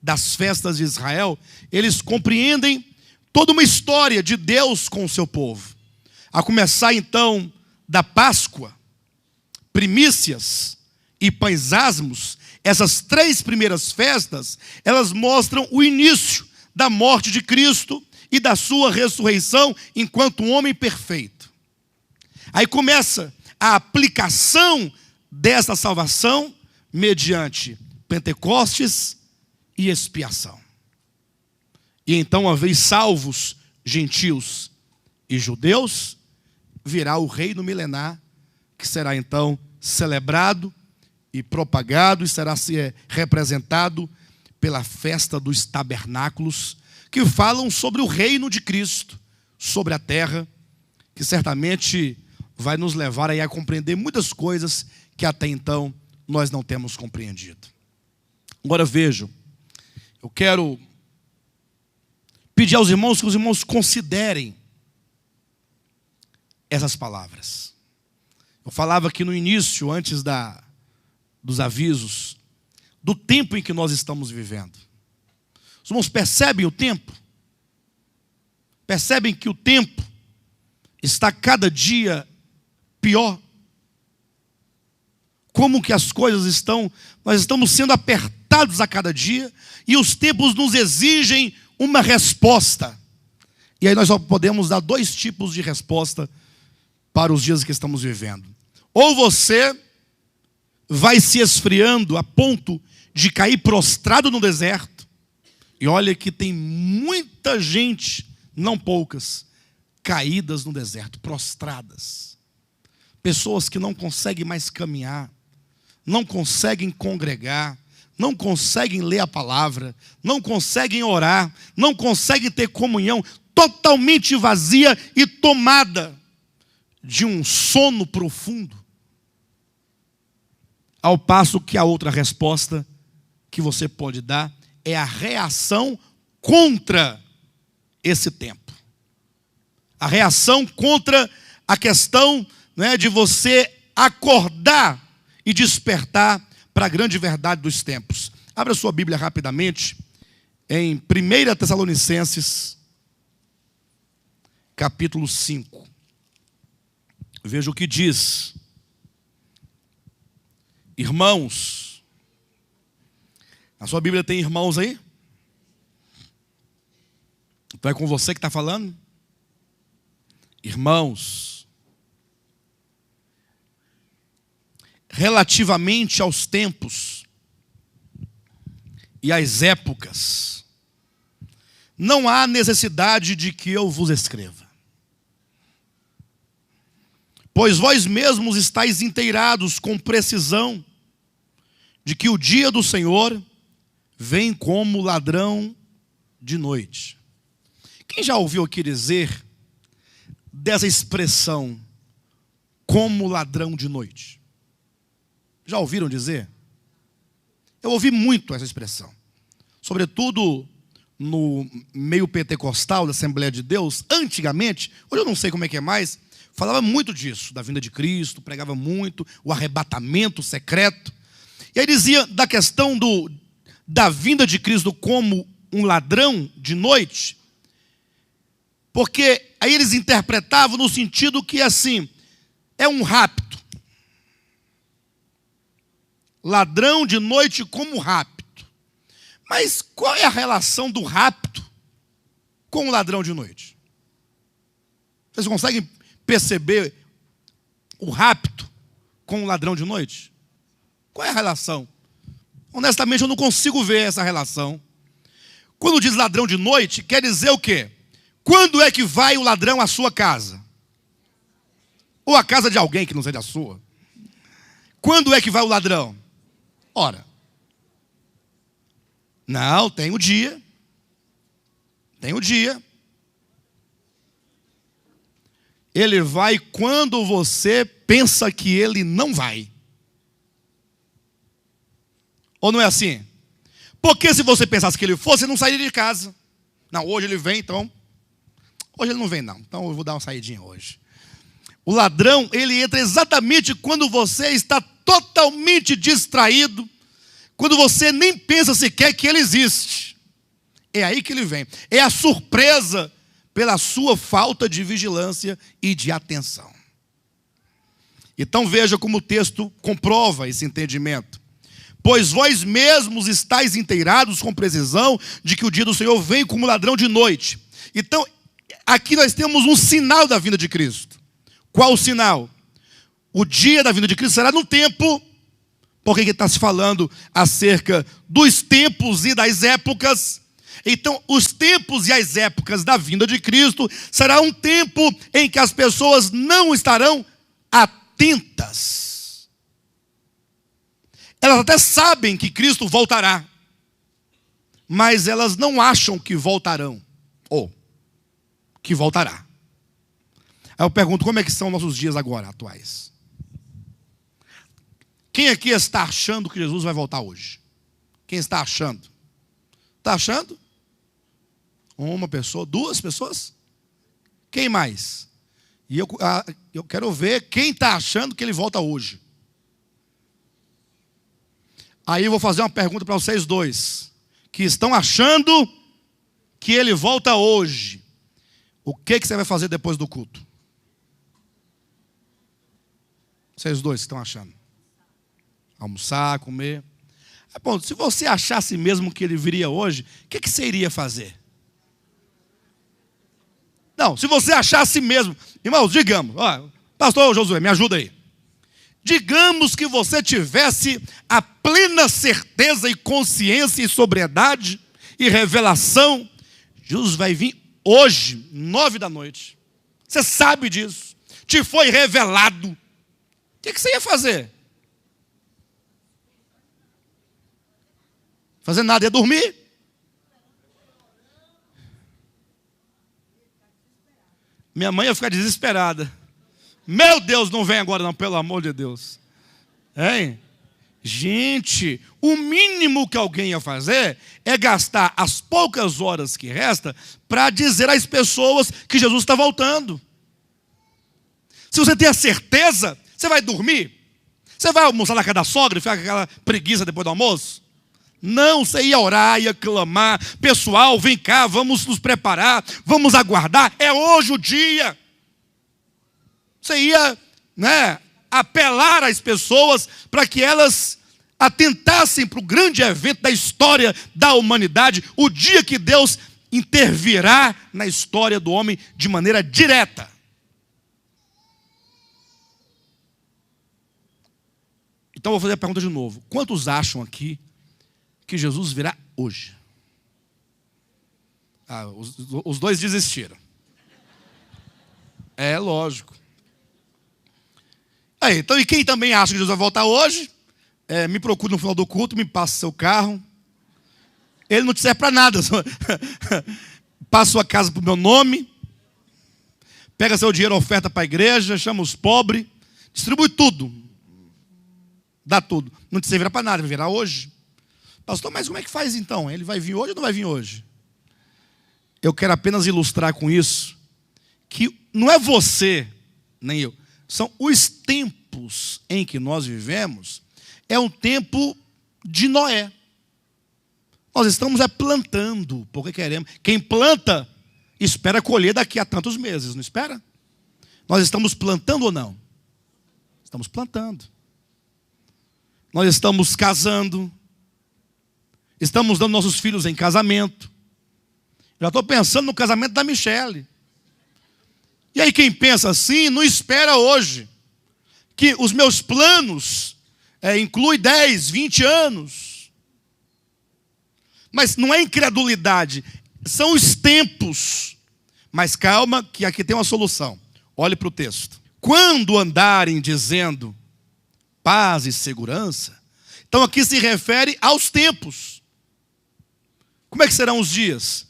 das festas de Israel, eles compreendem toda uma história de Deus com o seu povo. A começar então da Páscoa, primícias e pães asmos, essas 3 primeiras festas, elas mostram o início da morte de Cristo e da sua ressurreição enquanto homem perfeito. Aí começa a aplicação dessa salvação mediante Pentecostes e expiação. E então, uma vez salvos gentios e judeus, virá o reino milenar, que será então celebrado e propagado e será representado pela festa dos tabernáculos, que falam sobre o reino de Cristo sobre a terra, que certamente vai nos levar aí a compreender muitas coisas que até então nós não temos compreendido. Agora vejam, eu quero pedir aos irmãos que os irmãos considerem essas palavras. Eu falava aqui no início, antes dos avisos, do tempo em que nós estamos vivendo. Os irmãos percebem o tempo? Percebem que o tempo está cada dia pior? Como que as coisas estão, nós estamos sendo apertados a cada dia, e os tempos nos exigem uma resposta. E aí nós só podemos dar 2 tipos de resposta para os dias que estamos vivendo. Ou você vai se esfriando a ponto de cair prostrado no deserto, e olha que tem muita gente, não poucas, caídas no deserto, prostradas. Pessoas que não conseguem mais caminhar, não conseguem congregar, não conseguem ler a palavra, não conseguem orar, não conseguem ter comunhão, totalmente vazia e tomada de um sono profundo. Ao passo que a outra resposta que você pode dar é a reação contra esse tempo. A reação contra a questão, de você acordar e despertar para a grande verdade dos tempos. Abra sua Bíblia rapidamente em 1 Tessalonicenses, capítulo 5. Veja o que diz. Irmãos, a sua Bíblia tem irmãos aí? Então é com você que está falando? Irmãos, relativamente aos tempos e às épocas, não há necessidade de que eu vos escreva. Pois vós mesmos estáis inteirados com precisão de que o dia do Senhor vem como ladrão de noite. Quem já ouviu aqui dizer dessa expressão, como ladrão de noite? Já ouviram dizer? Eu ouvi muito essa expressão, sobretudo no meio pentecostal da Assembleia de Deus. Antigamente, hoje eu não sei como é que é mais, falava muito disso, da vinda de Cristo, pregava muito o arrebatamento secreto. E aí dizia da questão da vinda de Cristo como um ladrão de noite, porque aí eles interpretavam no sentido que assim, é um rapto. Ladrão de noite como rapto. Mas qual é a relação do rapto com o ladrão de noite? Vocês conseguem perceber o rapto com o ladrão de noite? Qual é a relação? Honestamente, eu não consigo ver essa relação. Quando diz ladrão de noite, quer dizer o quê? Quando é que vai o ladrão à sua casa? Ou à casa de alguém que não seja a sua? Quando é que vai o ladrão? Ora, não, tem o dia. Tem o dia. Ele vai quando você pensa que ele não vai. Ou não é assim? Porque se você pensasse que ele fosse, você não sairia de casa. Não, hoje ele vem, então. Hoje ele não vem, não. Então eu vou dar uma saidinha hoje. O ladrão, ele entra exatamente quando você está totalmente distraído, quando você nem pensa sequer que ele existe. É aí que ele vem. É a surpresa pela sua falta de vigilância e de atenção. Então veja como o texto comprova esse entendimento. Pois vós mesmos estáis inteirados com precisão de que o dia do Senhor vem como ladrão de noite. Então, aqui nós temos um sinal da vinda de Cristo. Qual o sinal? O dia da vinda de Cristo será no tempo, porque ele está se falando acerca dos tempos e das épocas. Então, os tempos e as épocas da vinda de Cristo será um tempo em que as pessoas não estarão atentas. Elas até sabem que Cristo voltará, mas elas não acham que voltarão, ou que voltará. Aí eu pergunto, como é que são nossos dias agora, atuais? Quem aqui está achando que Jesus vai voltar hoje? Quem está achando? Está achando? Uma pessoa, duas pessoas? Quem mais? E eu quero ver quem está achando que ele volta hoje. Aí eu vou fazer uma pergunta para vocês dois, que estão achando que ele volta hoje. O que você vai fazer depois do culto? Vocês dois que estão achando. Almoçar, comer. Bom, se você achasse mesmo que ele viria hoje, o que você iria fazer? Não, se você achasse mesmo. Irmãos, digamos, pastor Josué, me ajuda aí. Digamos que você tivesse a plena certeza e consciência e sobriedade e revelação. Jesus vai vir hoje, 9 da noite. Você sabe disso. Te foi revelado. O que você ia fazer? Fazer nada, ia dormir. Minha mãe ia ficar desesperada. Meu Deus, não vem agora não, pelo amor de Deus. Hein? Gente, o mínimo que alguém ia fazer é gastar as poucas horas que resta para dizer às pessoas que Jesus está voltando. Se você tem a certeza, você vai dormir? Você vai almoçar na casa da sogra e ficar com aquela preguiça depois do almoço? Não, você ia orar, ia clamar. Pessoal, vem cá, vamos nos preparar, vamos aguardar. É hoje o dia. Você ia, apelar às pessoas para que elas atentassem para o grande evento da história da humanidade, o dia que Deus intervirá na história do homem de maneira direta. Então eu vou fazer a pergunta de novo. Quantos acham aqui que Jesus virá hoje? Os dois desistiram. É lógico. Aí, então, e quem também acha que Jesus vai voltar hoje, me procure no final do culto, me passa seu carro. Ele não te serve para nada. Passa sua casa para o meu nome. Pega seu dinheiro, oferta para a igreja, chama os pobres, distribui tudo. Dá tudo. Não te servirá para nada, vai virar hoje. Pastor, mas como é que faz então? Ele vai vir hoje ou não vai vir hoje? Eu quero apenas ilustrar com isso que não é você, nem eu. São os tempos em que nós vivemos. É um tempo de Noé. Nós estamos plantando, porque queremos. Quem planta, espera colher daqui a tantos meses, não espera? Nós estamos plantando ou não? Estamos plantando. Nós estamos casando. Estamos dando nossos filhos em casamento. Já estou pensando no casamento da Michele. E aí quem pensa assim, não espera hoje. que os meus planos incluem 10, 20 anos. Mas não é incredulidade, são os tempos. Mas calma, que aqui tem uma solução. Olhe para o texto. Quando andarem dizendo paz e segurança, então aqui se refere aos tempos. Como é que serão os dias?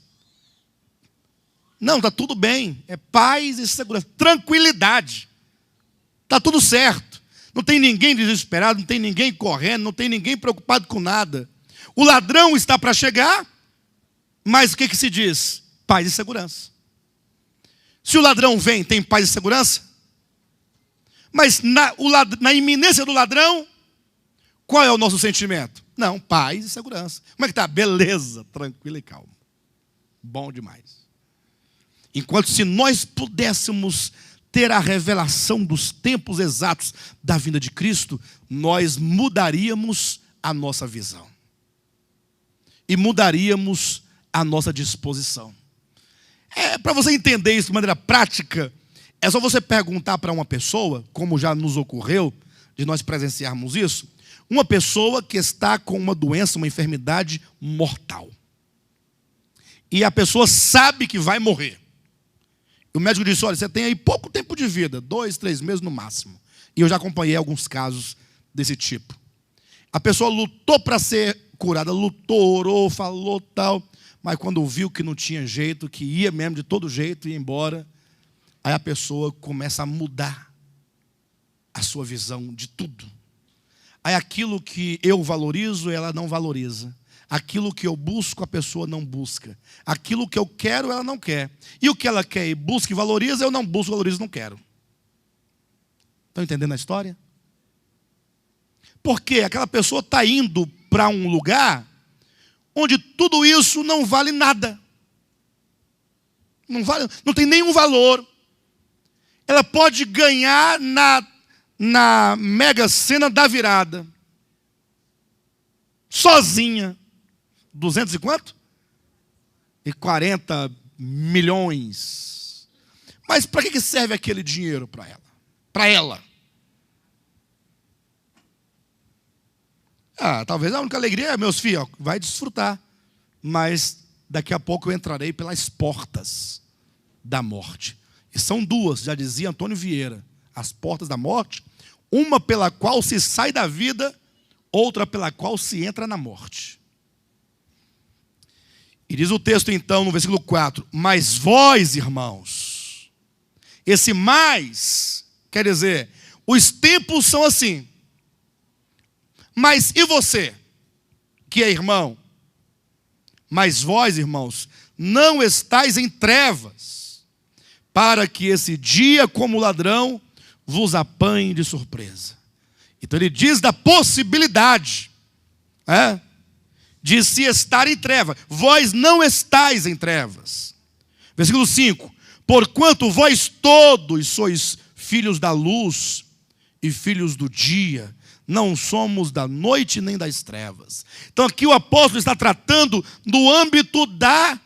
Não, está tudo bem. É paz e segurança, tranquilidade. Está tudo certo. Não tem ninguém desesperado, não tem ninguém correndo, não tem ninguém preocupado com nada. O ladrão está para chegar, mas o que se diz? Paz e segurança. Se o ladrão vem, tem paz e segurança? Mas na iminência do ladrão, qual é o nosso sentimento? Não, paz e segurança. Como é que está? Beleza, tranquilo e calmo. Bom demais. Enquanto se nós pudéssemos ter a revelação dos tempos exatos da vinda de Cristo, nós mudaríamos a nossa visão. E mudaríamos a nossa disposição. Para você entender isso de maneira prática, é só você perguntar para uma pessoa, como já nos ocorreu, de nós presenciarmos isso, uma pessoa que está com uma doença, uma enfermidade mortal. E a pessoa sabe que vai morrer. O médico disse, olha, você tem aí pouco tempo de vida, 2, 3 meses no máximo. E eu já acompanhei alguns casos desse tipo. A pessoa lutou para ser curada, lutou, orou, falou tal, mas quando viu que não tinha jeito, que ia mesmo de todo jeito, ia embora, aí a pessoa começa a mudar a sua visão de tudo. Aí aquilo que eu valorizo, ela não valoriza. Aquilo que eu busco, a pessoa não busca. Aquilo que eu quero, ela não quer. E o que ela quer e busca e valoriza, eu não busco, valorizo e não quero. Estão entendendo a história? Porque aquela pessoa está indo para um lugar onde tudo isso não vale nada. Não tem nenhum valor. Ela pode ganhar na Mega Sena da virada. Sozinha. 200 e quanto? E 40 milhões. Mas para que serve aquele dinheiro para ela? Para ela. Talvez a única alegria é, meus filhos, vai desfrutar. Mas daqui a pouco eu entrarei pelas portas da morte. E são duas, já dizia Antônio Vieira. As portas da morte, uma pela qual se sai da vida, outra pela qual se entra na morte. E diz o texto então, no versículo 4, mas vós, irmãos, esse mais, quer dizer, os tempos são assim. Mas e você, que é irmão? Mas vós, irmãos, não estáis em trevas, para que esse dia, como ladrão, vos apanhe de surpresa. Então ele diz da possibilidade, de se estar em trevas. Vós não estáis em trevas. Versículo 5. Porquanto vós todos sois filhos da luz e filhos do dia, não somos da noite nem das trevas. Então aqui o apóstolo está tratando do âmbito da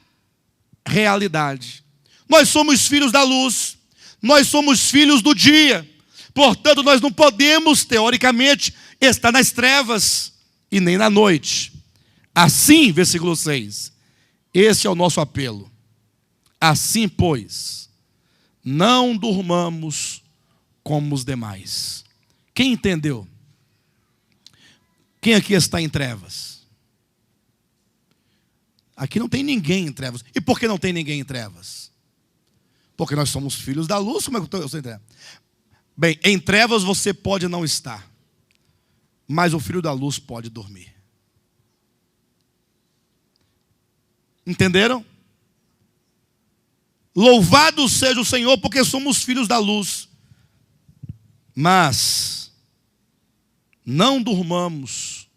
realidade. Nós somos filhos da luz, nós somos filhos do dia. Portanto, nós não podemos, teoricamente, estar nas trevas e nem na noite. Assim, versículo 6, esse é o nosso apelo. Assim, pois, não durmamos como os demais. Quem entendeu? Quem aqui está em trevas? Aqui não tem ninguém em trevas. E por que não tem ninguém em trevas? Porque nós somos filhos da luz. Como é que eu estou em trevas? Bem, em trevas você pode não estar, mas o filho da luz pode dormir. Entenderam? Louvado seja o Senhor, porque somos filhos da luz. Mas não durmamos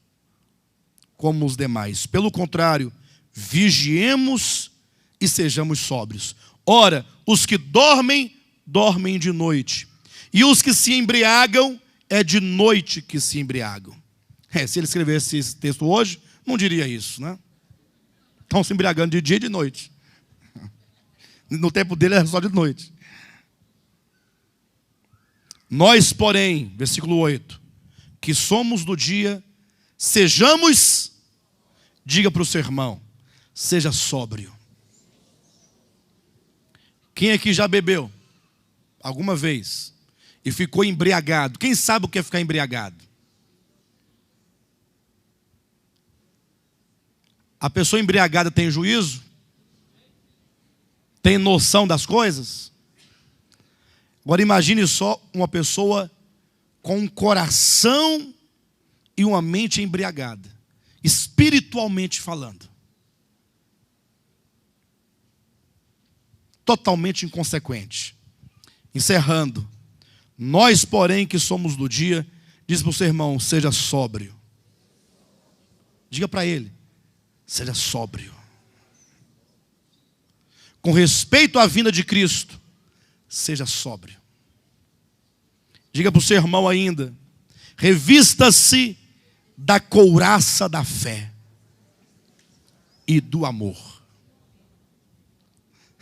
como os demais. Pelo contrário, vigiemos e sejamos sóbrios. Ora, os que dormem, dormem de noite. E os que se embriagam, é de noite que se embriagam. Se ele escrevesse esse texto hoje, não diria isso, né? Estão se embriagando de dia e de noite. No tempo dele era só de noite. Nós, porém, versículo 8, que somos do dia, sejamos, diga para o seu irmão, seja sóbrio. Quem aqui já bebeu alguma vez e ficou embriagado? Quem sabe o que é ficar embriagado? A pessoa embriagada tem juízo? Tem noção das coisas? Agora imagine só uma pessoa com um coração e uma mente embriagada, espiritualmente falando. Totalmente inconsequente. Encerrando. Nós, porém, que somos do dia, diz para o seu irmão, seja sóbrio. Diga para ele, seja sóbrio. Com respeito à vinda de Cristo, seja sóbrio. Diga para o seu irmão ainda, revista-se da couraça da fé e do amor.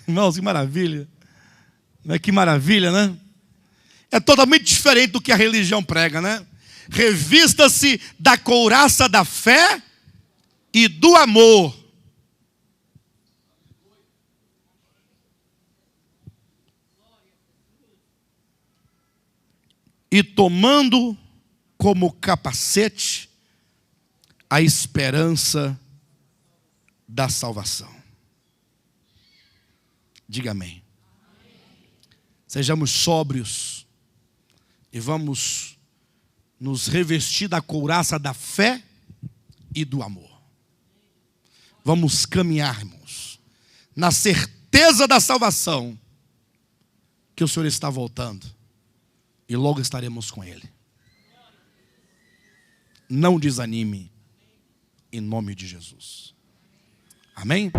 Irmãos, que maravilha. Não é que maravilha, né? É totalmente diferente do que a religião prega, né? Revista-se da couraça da fé e do amor. E tomando como capacete a esperança da salvação. Diga amém. Sejamos sóbrios e vamos nos revestir da couraça da fé e do amor. Vamos caminhar, irmãos, na certeza da salvação, que o Senhor está voltando e logo estaremos com Ele. Não desanime, em nome de Jesus. Amém?